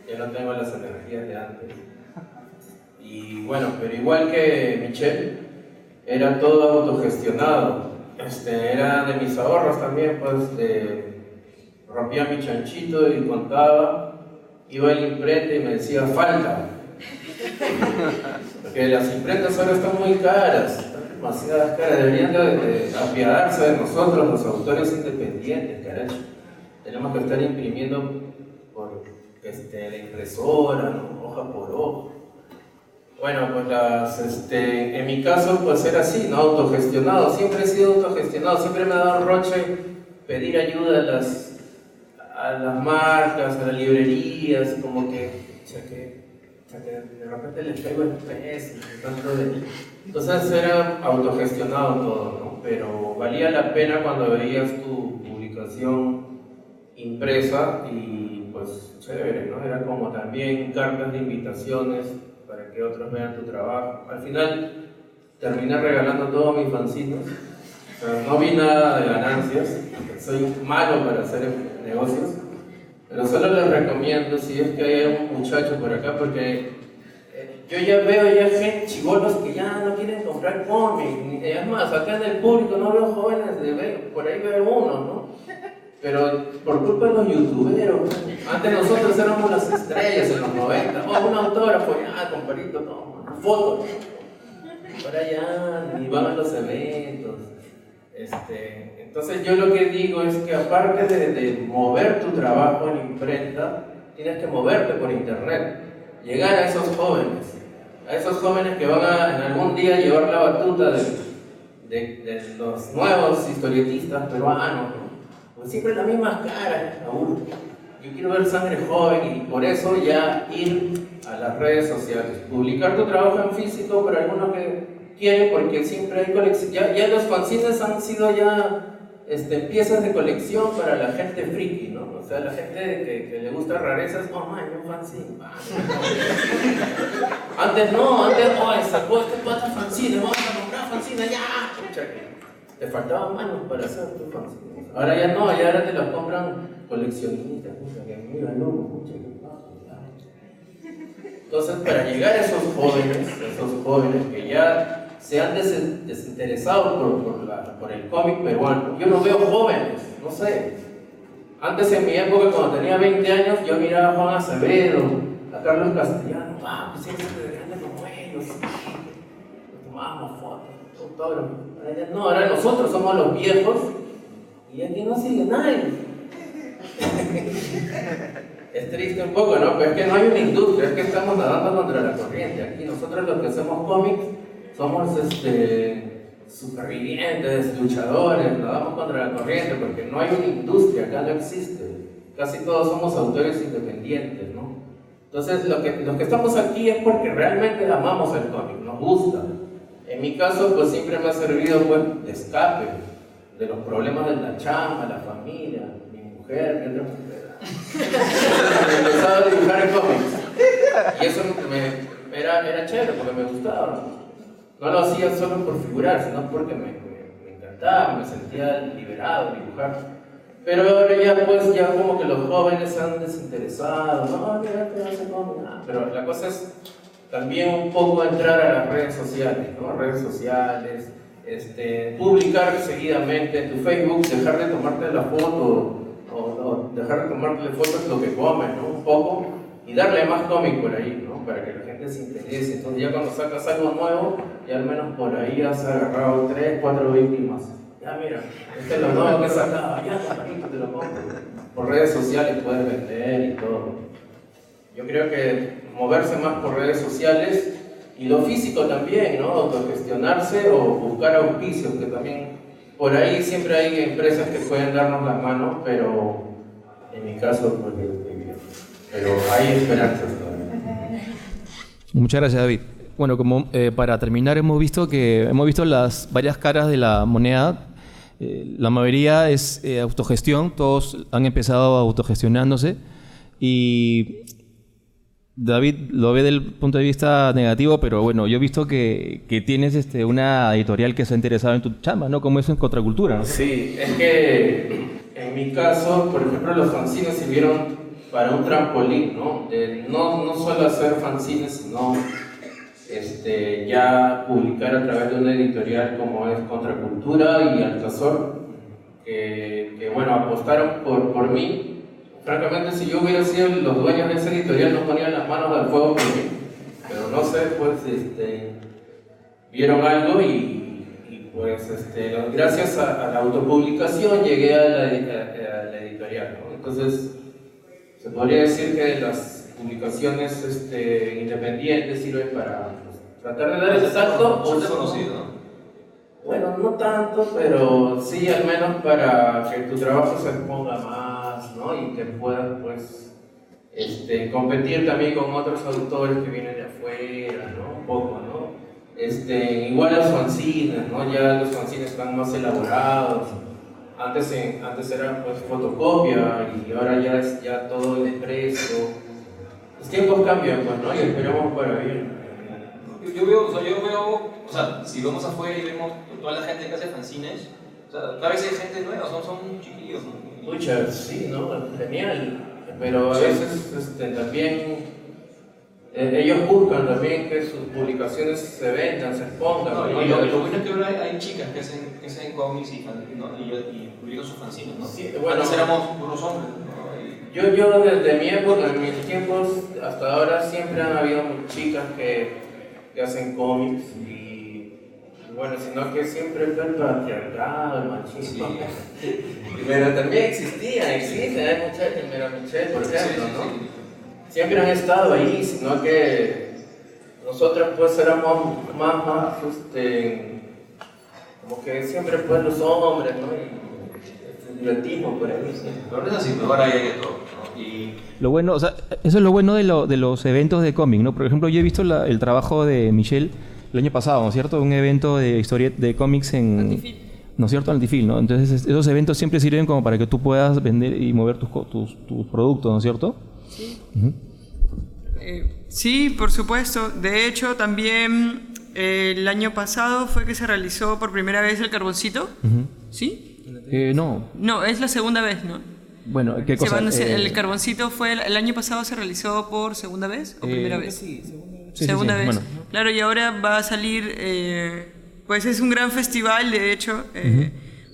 ya no tengo las energías de antes. Y bueno, pero igual que Michelle, era todo autogestionado. Era de mis ahorros también, pues rompía mi chanchito y contaba, iba al imprenta y me decía falta. Porque las imprentas ahora están muy caras, están demasiadas caras, deberían de apiadarse de nosotros, los autores independientes, carajo. Tenemos que estar imprimiendo por la impresora, ¿no? Hoja por hoja. Bueno, pues en mi caso pues era así, ¿no? Autogestionado, siempre he sido autogestionado, siempre me ha dado roche pedir ayuda a las marcas, a las librerías, como que de repente les caigo el peso, entonces era autogestionado todo, ¿no? Pero valía la pena cuando veías tu publicación impresa y pues chévere, ¿no? Era como también cartas de invitaciones para que otros vean tu trabajo. Al final terminé regalando todos mis fanzines, o sea, no vi nada de ganancias, soy malo para hacer negocios, pero solo les recomiendo si es que hay un muchacho por acá, porque yo ya veo gente, chibolos que ya no quieren comprar cómics, es más, acá en el público no veo jóvenes, por ahí veo uno, ¿no? Pero por culpa de los youtuberos, antes nosotros éramos las estrellas en los 90, un autógrafo, compadrito, toma, una foto, ahora ya ni van a los eventos. Entonces yo lo que digo es que aparte de mover tu trabajo en imprenta, tienes que moverte por internet, llegar a esos jóvenes que van a en algún día llevar la batuta de los nuevos historietistas peruanos, ¿no? Pues siempre las mismas caras, aún. Yo quiero ver sangre joven y por eso ya ir a las redes sociales, publicar tu trabajo en físico para algunos que quieren, porque siempre hay colección. Ya los fanzines han sido ya piezas de colección para la gente friki, ¿no? O sea, la gente que le gusta rarezas, oh man, un fanzine. Antes no, sacó este pata fanzine, vamos a comprar fanzine ya. Te faltaban manos para hacer tu fanzine. Ahora ya no, ahora te los compran coleccionistas, que mira, loco, Entonces, para llegar a esos jóvenes que ya se han desinteresado por el cómic peruano, yo no veo jóvenes, no sé. Antes, en mi época, cuando tenía 20 años, yo miraba a Juan Acevedo, a Carlos Castellano, pues sí, de grande como ellos, nos tomábamos fotos, autógrafos. No, ahora nosotros somos los viejos y aquí no sigue nadie. Es triste un poco, ¿no? Pero es que no hay una industria, es que estamos nadando contra la corriente. Aquí nosotros los que hacemos cómics somos supervivientes, luchadores, nadamos contra la corriente porque no hay una industria, acá no existe. Casi todos somos autores independientes, ¿no? Entonces, los que estamos aquí es porque realmente amamos el cómic, nos gusta. En mi caso, pues siempre me ha servido pues, de escape de los problemas de la chamba, la familia, mi mujer, mi otra mujer. Empezaba a dibujar en cómics. Y eso era chévere porque me gustaba. No lo hacía solo por figurar, sino porque me encantaba, me sentía liberado de dibujar. Pero ahora ya como que los jóvenes se han desinteresado, no, mira, te hace cómics. Pero la cosa es también un poco entrar a las redes sociales, ¿no? Redes sociales, publicar seguidamente en tu Facebook, dejar de tomarte la foto o dejar de tomarte fotos de lo que comes, ¿no? Un poco, y darle más cómic por ahí, ¿no? Para que la gente se interese. Entonces ya cuando sacas algo nuevo, ya al menos por ahí has agarrado 3, 4 víctimas. Ya mira, este es lo nuevo que he sacado, ya papito, te lo compro. Por redes sociales puedes vender y todo. Yo creo que moverse más por redes sociales y lo físico también, ¿no? Autogestionarse o buscar auspicios, que también por ahí siempre hay empresas que pueden darnos las manos, pero en mi caso, pues, pero hay esperanzas todavía. Muchas gracias, David. Bueno, como para terminar, hemos visto las varias caras de la moneda. La mayoría es autogestión, todos han empezado autogestionándose y David lo ve del punto de vista negativo, pero bueno, yo he visto que tienes una editorial que se ha interesado en tu chamba, ¿no? Como eso en Contracultura, ¿no? Sí, es que en mi caso, por ejemplo, los fanzines sirvieron para un trampolín, ¿no? No solo hacer fanzines, sino ya publicar a través de una editorial como es Contracultura y Altazor, que bueno, apostaron por mí. Francamente, si yo hubiera sido los dueños de esa editorial, no ponían las manos al fuego por mí. Pero no sé, pues, vieron algo y pues, gracias a la autopublicación llegué a la editorial, ¿no? Entonces, se podría decir que las publicaciones independientes sirven para tratar de dar el salto. ¿O conocido, no? Bueno, no tanto, pero sí al menos para que tu trabajo se exponga más, ¿no? Y que puedas, pues, competir también con otros autores que vienen de afuera, ¿no? Un poco, ¿no? Igual los fanzines, ¿no? Ya los fanzines están más elaborados. Antes era, pues, fotocopia y ahora ya es todo el expreso. Los tiempos cambian, pues, ¿no? Y esperamos para bien. Yo veo, o sea, si vamos afuera y vemos toda la gente que hace fanzines, o sea, cada vez hay gente nueva, son chiquillos, ¿no? Muchas, sí, ¿no? Genial. Pero a veces también ellos buscan también que sus publicaciones se vendan, se expongan. No, ¿no? y lo bueno es que ahora hay chicas que hacen cómics y publican sus fanzines, ¿no? Sí, bueno, antes éramos puros hombres, ¿no? Yo desde mi época, en mis tiempos, hasta ahora siempre han habido chicas que hacen cómics y bueno, sino que siempre fue el patriarcado, el machismo. Sí. Pero también existen, hay muchachas, mira Michelle, por ejemplo, ¿no? Siempre han estado ahí, sino que nosotros pues éramos más como que siempre pues los hombres, ¿no? Y divertimos por ahí. ¿Sí? Pero no es así, pero ahora hay de todo, ¿no? Y lo bueno, o sea, eso es lo bueno de los eventos de cómic, ¿no? Por ejemplo, yo he visto el trabajo de Michelle el año pasado, ¿no es cierto? Un evento de historia de cómics en Antifil. ¿No es cierto? Antifil, ¿no? Entonces, esos eventos siempre sirven como para que tú puedas vender y mover tus productos, ¿no es cierto? Sí. Uh-huh. Sí, por supuesto. De hecho, también el año pasado fue que se realizó por primera vez el carboncito. Uh-huh. ¿Sí? No. No, es la segunda vez, ¿no? Bueno, ¿qué cosa? El carboncito fue el año pasado, se realizó por segunda vez o primera vez. Sí, segunda vez. Bueno. Claro, y ahora va a salir, pues es un gran festival, de hecho,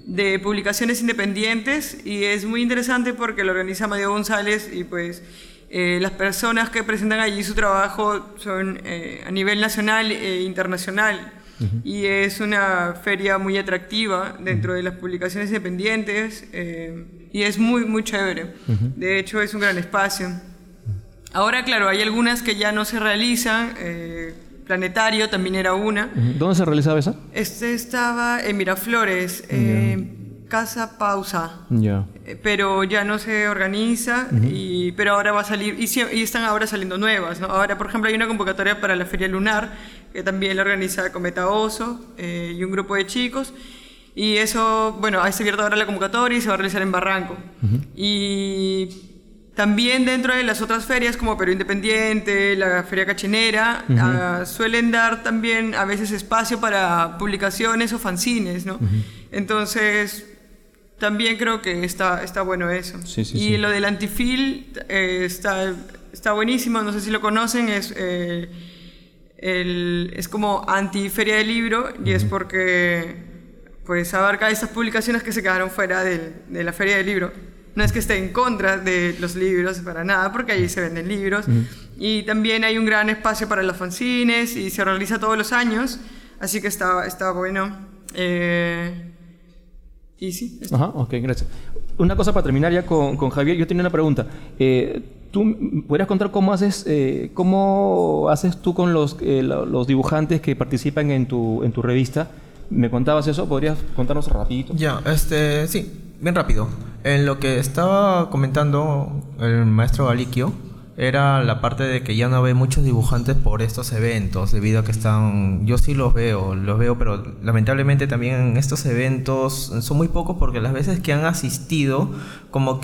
de publicaciones independientes y es muy interesante porque lo organiza Amadeo González y pues las personas que presentan allí su trabajo son a nivel nacional e internacional. Y es una feria muy atractiva dentro de las publicaciones independientes y es muy, muy chévere. De hecho, es un gran espacio. Ahora, claro, hay algunas que ya no se realizan. Planetario también era una. ¿Dónde se realizaba esa? Estaba en Miraflores, Casa Pausa. Ya. Pero ya no se organiza, pero ahora va a salir, y están ahora saliendo nuevas, ¿no? Ahora, por ejemplo, hay una convocatoria para la Feria Lunar, que también la organiza Cometa Oso y un grupo de chicos, y eso, bueno, ha abierto ahora la convocatoria y se va a realizar en Barranco. Y también dentro de las otras ferias, como Perú Independiente, la Feria Cachenera, suelen dar también a veces espacio para publicaciones o fanzines, ¿no? Entonces, también creo que está bueno eso. Sí. Lo del Antifil está buenísimo, no sé si lo conocen, es como antiferia del libro y es porque pues abarca estas publicaciones que se quedaron fuera de la feria del libro. no es que esté en contra de los libros para nada, porque allí se venden libros. Y también hay un gran espacio para los fanzines y se realiza todos los años, así que está bueno. Y sí. Ajá, ok, gracias. Una cosa para terminar ya con Javier, yo tenía una pregunta. ¿Tú podrías contar cómo haces tú con los dibujantes que participan en tu revista? ¿Me contabas eso? ¿Podrías contarnos rapidito? Ya, sí, bien rápido. En lo que estaba comentando el maestro Galiquio, era la parte de que ya no ve muchos dibujantes por estos eventos, debido a que yo sí los veo, pero lamentablemente también en estos eventos son muy pocos porque las veces que han asistido, como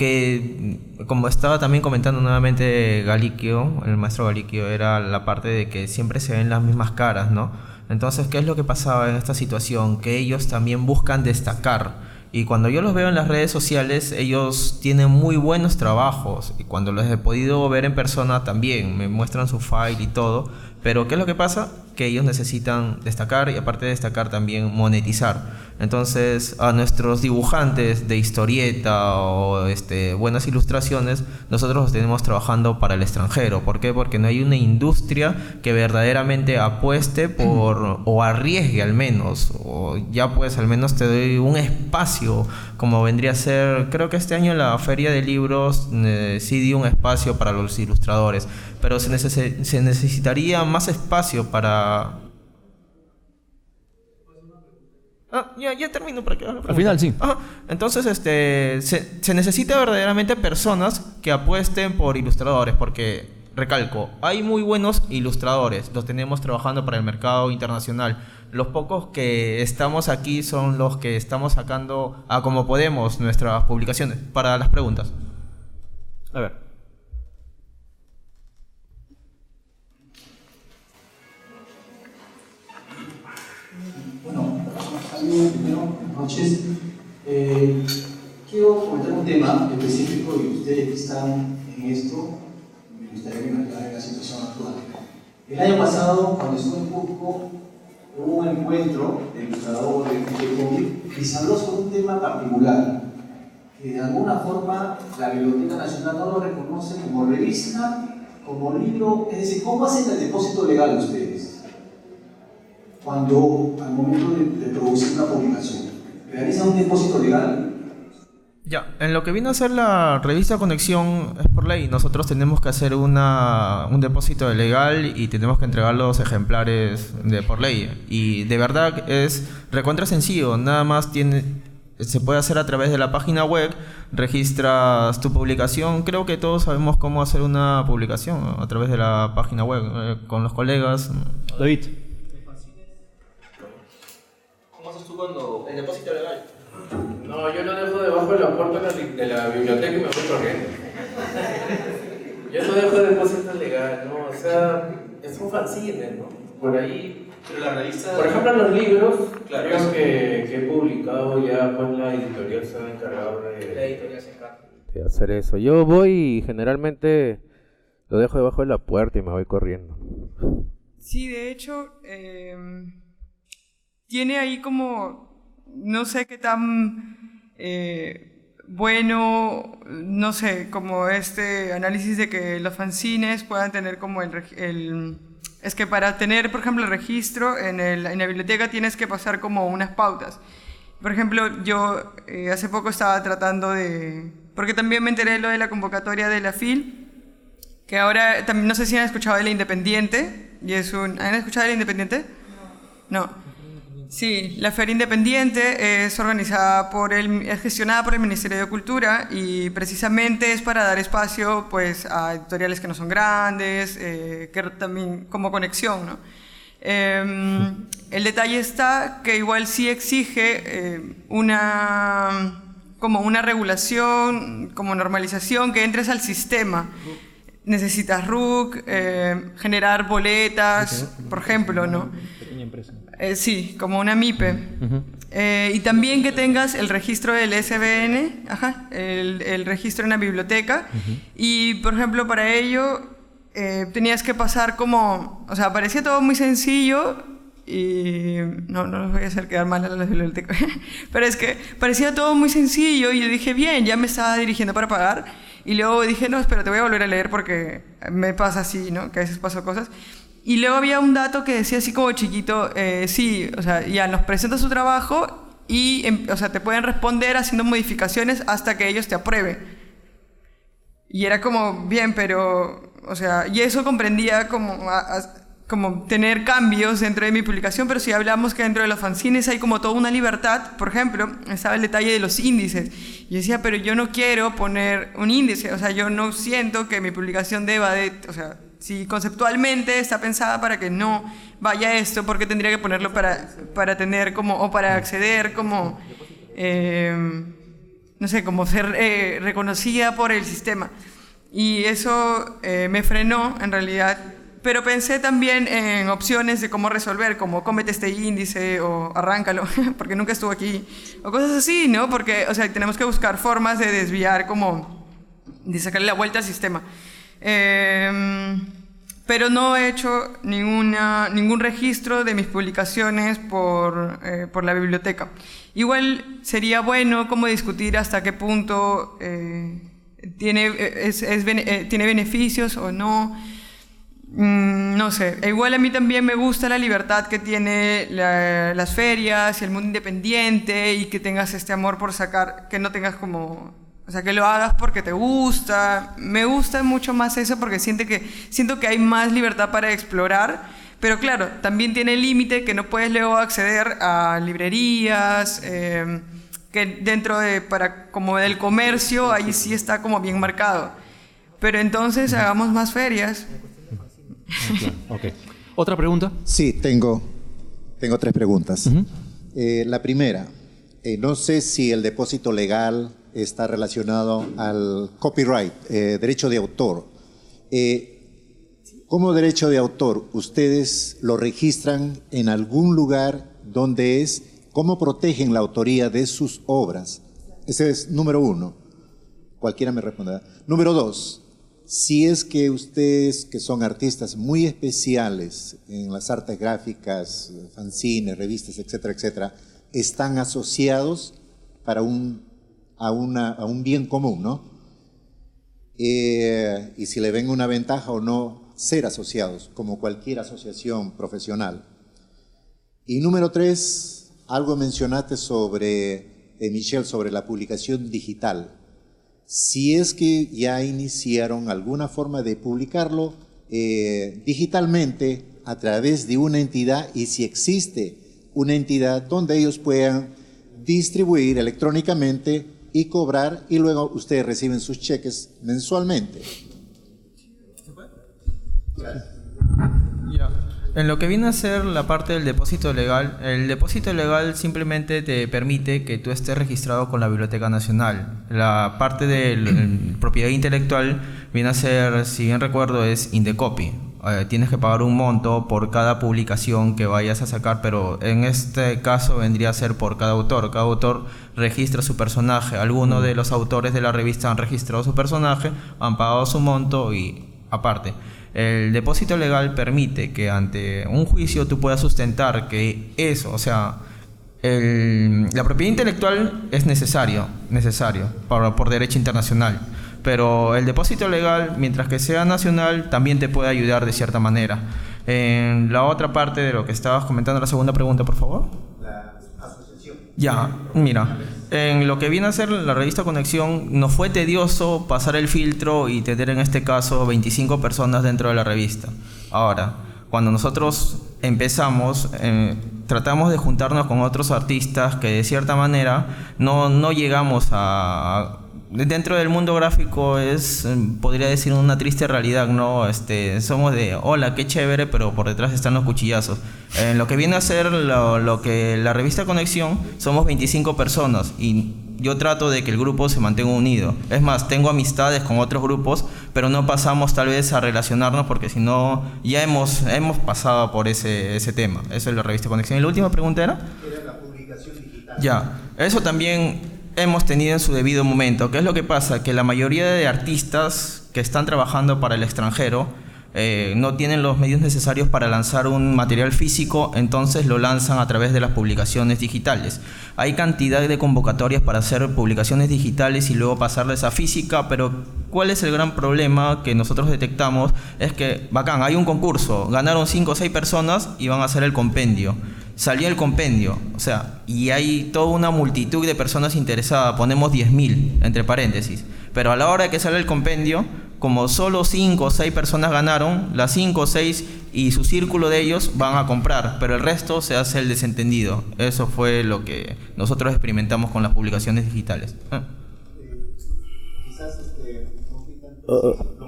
estaba también comentando nuevamente Galiquio, el maestro Galiquio, era la parte de que siempre se ven las mismas caras, ¿no? Entonces, ¿qué es lo que pasaba en esta situación? Que ellos también buscan destacar. Y cuando yo los veo en las redes sociales, ellos tienen muy buenos trabajos. Y cuando los he podido ver en persona también, me muestran su file y todo. Pero ¿qué es lo que pasa? Que ellos necesitan destacar y aparte de destacar también monetizar. Entonces a nuestros dibujantes de historieta o buenas ilustraciones, nosotros los tenemos trabajando para el extranjero. ¿Por qué? Porque no hay una industria que verdaderamente apueste por, o arriesgue al menos, o ya pues al menos te doy un espacio, como vendría a ser, creo que este año en la Feria de Libros sí di un espacio para los ilustradores, pero se necesitaría más espacio para... Ya termino para que haga la pregunta. Al final, sí. Ajá. Entonces, se necesita verdaderamente personas que apuesten por ilustradores, porque, recalco, hay muy buenos ilustradores, los tenemos trabajando para el mercado internacional. Los pocos que estamos aquí son los que estamos sacando a como podemos nuestras publicaciones. Para las preguntas. A ver. Primero, buenas noches. Quiero comentar un tema específico y ustedes que están en esto, me gustaría que me aclaren la situación actual. El año pasado, cuando estuve en Cusco, hubo un encuentro de ilustradores de cómic y se habló sobre un tema particular, que de alguna forma la Biblioteca Nacional no lo reconoce como revista, como libro, es decir, ¿cómo hacen el depósito legal ustedes? Cuando al momento de producir una publicación, ¿realizan un depósito legal? Ya, en lo que vino a ser la revista Conexión es por ley. Nosotros tenemos que hacer un depósito legal y tenemos que entregar los ejemplares por ley. Y de verdad es recontra sencillo, nada más se puede hacer a través de la página web, registras tu publicación. Creo que todos sabemos cómo hacer una publicación a través de la página web, con los colegas. David. Cuando el depósito legal. No, yo lo dejo debajo de la puerta de la biblioteca y me voy corriendo. Yo no dejo depósito legal, ¿no? O sea, es un fanzine, ¿no? Por ahí. Pero la revista. Por ejemplo, los libros, claro, creo que he publicado ya, pues la editorial se ha encargado de. La editorial se encarga de hacer eso. Yo voy y generalmente lo dejo debajo de la puerta y me voy corriendo. Sí, de hecho. Tiene ahí como, no sé qué tan bueno, no sé, como análisis de que los fanzines puedan tener como es que para tener, por ejemplo, el registro en la biblioteca tienes que pasar como unas pautas. Por ejemplo, yo hace poco estaba tratando porque también me enteré de lo de la convocatoria de la FIL, que ahora también, no sé si han escuchado de La Independiente, ¿han escuchado de La Independiente? No. Sí, la Feria Independiente es organizada es gestionada por el Ministerio de Cultura y precisamente es para dar espacio pues a editoriales que no son grandes, que también como conexión, ¿no? El detalle está que igual sí exige como una regulación, como normalización, que entres al sistema. Necesitas RUC, generar boletas, por ejemplo, ¿no? Pequeña empresa. Sí, como una MIPE. Y también que tengas el registro del SBN, el registro en la biblioteca. Y, por ejemplo, para ello tenías que pasar o sea, parecía todo muy sencillo, y no los voy a hacer quedar mal a los bibliotecarios, pero es que parecía todo muy sencillo y yo dije, bien, ya me estaba dirigiendo para pagar, y luego dije, no, espera, te voy a volver a leer porque me pasa así, ¿no? Que a veces paso cosas. Y luego había un dato que decía así como chiquito, sí, o sea, ya nos presenta su trabajo y, o sea, te pueden responder haciendo modificaciones hasta que ellos te aprueben. Y era como, bien, pero, o sea, y eso comprendía como tener cambios dentro de mi publicación, pero si hablamos que dentro de los fanzines hay como toda una libertad, por ejemplo, estaba el detalle de los índices. Yo decía, pero yo no quiero poner un índice, o sea, yo no siento que mi publicación deba de, o sea, si conceptualmente está pensada para que no vaya esto, ¿por qué tendría que ponerlo para tener como, o para acceder como, no sé, como ser reconocida por el sistema? Y eso me frenó, en realidad. Pero pensé también en opciones de cómo resolver, como cómete este índice o arráncalo, porque nunca estuvo aquí, o cosas así, ¿no? Porque, o sea, tenemos que buscar formas de desviar, como de sacarle la vuelta al sistema. Pero no he hecho ningún registro de mis publicaciones por la biblioteca. Igual sería bueno como discutir hasta qué punto tiene beneficios o no. No sé, igual a mí también me gusta la libertad que tiene las ferias y el mundo independiente, y que tengas este amor por sacar, que no tengas como, o sea, que lo hagas porque te gusta. Me gusta mucho más eso porque siento que hay más libertad para explorar, pero claro, también tiene el límite que no puedes luego acceder a librerías, que dentro como del comercio, ahí sí está como bien marcado. Pero entonces hagamos más ferias. Okay. ¿Otra pregunta? Sí, tengo 3 preguntas. La primera, no sé si el depósito legal está relacionado al copyright, derecho de autor. ¿Cómo derecho de autor ustedes lo registran en algún lugar donde es? ¿Cómo protegen la autoría de sus obras? Ese es número 1. Cualquiera me responderá. Número 2. Si es que ustedes, que son artistas muy especiales en las artes gráficas, fanzines, revistas, etcétera, etcétera, están asociados a un bien común, ¿no? Y si le ven una ventaja o no ser asociados, como cualquier asociación profesional. Y número 3, algo mencionaste sobre, Michelle, sobre la publicación digital. Si es que ya iniciaron alguna forma de publicarlo digitalmente a través de una entidad, y si existe una entidad donde ellos puedan distribuir electrónicamente y cobrar, y luego ustedes reciben sus cheques mensualmente. En lo que viene a ser la parte del depósito legal, el depósito legal simplemente te permite que tú estés registrado con la Biblioteca Nacional. La parte de propiedad intelectual viene a ser, si bien recuerdo, es Indecopy. Tienes que pagar un monto por cada publicación que vayas a sacar, pero en este caso vendría a ser por cada autor. Cada autor registra su personaje. Algunos de los autores de la revista han registrado su personaje, han pagado su monto y aparte. El depósito legal permite que ante un juicio tú puedas sustentar que eso, o sea, la propiedad intelectual es necesario por derecho internacional, pero el depósito legal, mientras que sea nacional, también te puede ayudar de cierta manera. En la otra parte de lo que estabas comentando, la segunda pregunta, por favor. La asociación. Ya, mira, en lo que viene a ser la revista Conexión, nos fue tedioso pasar el filtro y tener en este caso 25 personas dentro de la revista. Ahora, cuando nosotros empezamos, tratamos de juntarnos con otros artistas que de cierta manera no llegamos a... Dentro del mundo gráfico es, podría decir, una triste realidad, ¿no? Somos de, hola, qué chévere, pero por detrás están los cuchillazos. En lo que viene a ser lo que la revista Conexión, somos 25 personas y yo trato de que el grupo se mantenga unido. Es más, tengo amistades con otros grupos, pero no pasamos tal vez a relacionarnos porque si no, ya hemos pasado por ese tema. Eso es la revista Conexión. ¿Y la última pregunta era? Era la publicación digital. Ya, eso también hemos tenido en su debido momento. ¿Qué es lo que pasa? Que la mayoría de artistas que están trabajando para el extranjero no tienen los medios necesarios para lanzar un material físico, entonces lo lanzan a través de las publicaciones digitales. Hay cantidad de convocatorias para hacer publicaciones digitales y luego pasarles a física, pero ¿cuál es el gran problema que nosotros detectamos? Es que, bacán, hay un concurso, ganaron 5 o 6 personas y van a hacer el compendio. Salió el compendio, o sea, y hay toda una multitud de personas interesadas, ponemos 10.000 entre paréntesis, pero a la hora de que sale el compendio, como solo 5 o 6 personas ganaron, las 5 o 6 y su círculo de ellos van a comprar, pero el resto se hace el desentendido. Eso fue lo que nosotros experimentamos con las publicaciones digitales. Quizás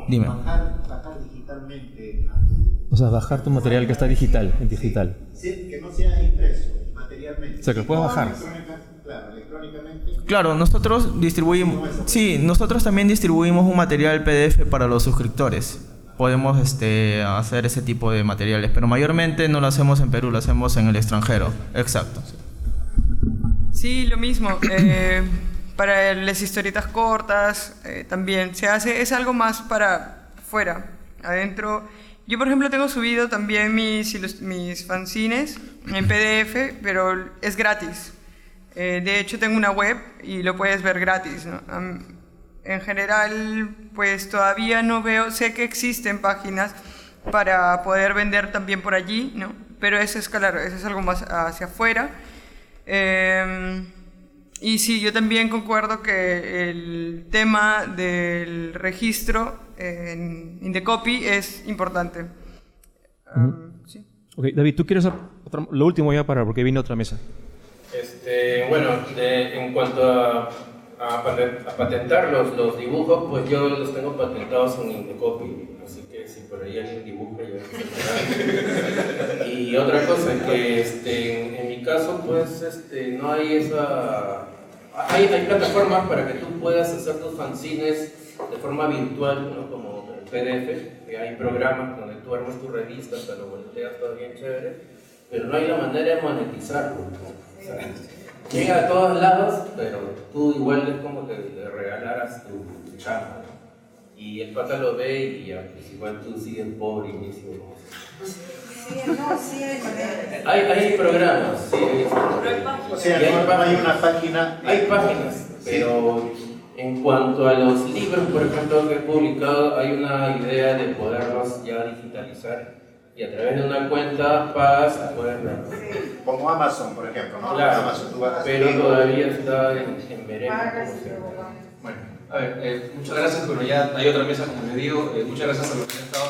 Dime. Bajar digitalmente O sea, bajar tu material que está digital, en digital. sí, que no sea impreso, materialmente. O sea, que lo puedes bajar. Claro, electrónicamente. Claro, nosotros distribuimos, sí, nosotros también distribuimos un material PDF para los suscriptores. Podemos hacer ese tipo de materiales, pero mayormente no lo hacemos en Perú, lo hacemos en el extranjero. Exacto. Sí, lo mismo. Para las historietas cortas también se hace, es algo más para fuera, adentro. Yo, por ejemplo, tengo subido también mis fanzines en PDF, pero es gratis. De hecho, tengo una web y lo puedes ver gratis, ¿no? En general, pues todavía no veo, sé que existen páginas para poder vender también por allí, ¿no? Pero eso es, claro, eso es algo más hacia afuera. Y sí, yo también concuerdo que el tema del registro en Indecopy es importante. Sí. Ok, David, ¿tú quieres lo último ya porque viene otra mesa? Bueno, en cuanto a patentar los dibujos, pues yo los tengo patentados en Indecopy, así que si por ahí alguien dibuja, yo y otra cosa es que en mi caso, pues no hay esa... Hay plataformas para que tú puedas hacer tus fanzines de forma virtual, ¿no? Como el PDF, que hay programas donde tú armas tu revista, te lo volteas todo bien chévere, pero no hay la manera de monetizarlo, ¿no? O sea, llega a todos lados, pero tú igual es como que le regalaras tu chamba, ¿no? Y el pata lo ve y ya, pues igual tú sigues pobre y mismo, ¿no? Hay programas, sí, O sea, no hay una página. Hay páginas, pero en cuanto a los libros, por ejemplo, que he publicado, hay una idea de poderlos ya digitalizar y a través de una cuenta pagas a poder verlos. Como Amazon, por ejemplo, ¿no? Claro, Amazon, tú vas pero todavía está en veremos. Bueno, a ver, muchas gracias, pero ya hay otra mesa, como les digo. Muchas gracias a los que han estado.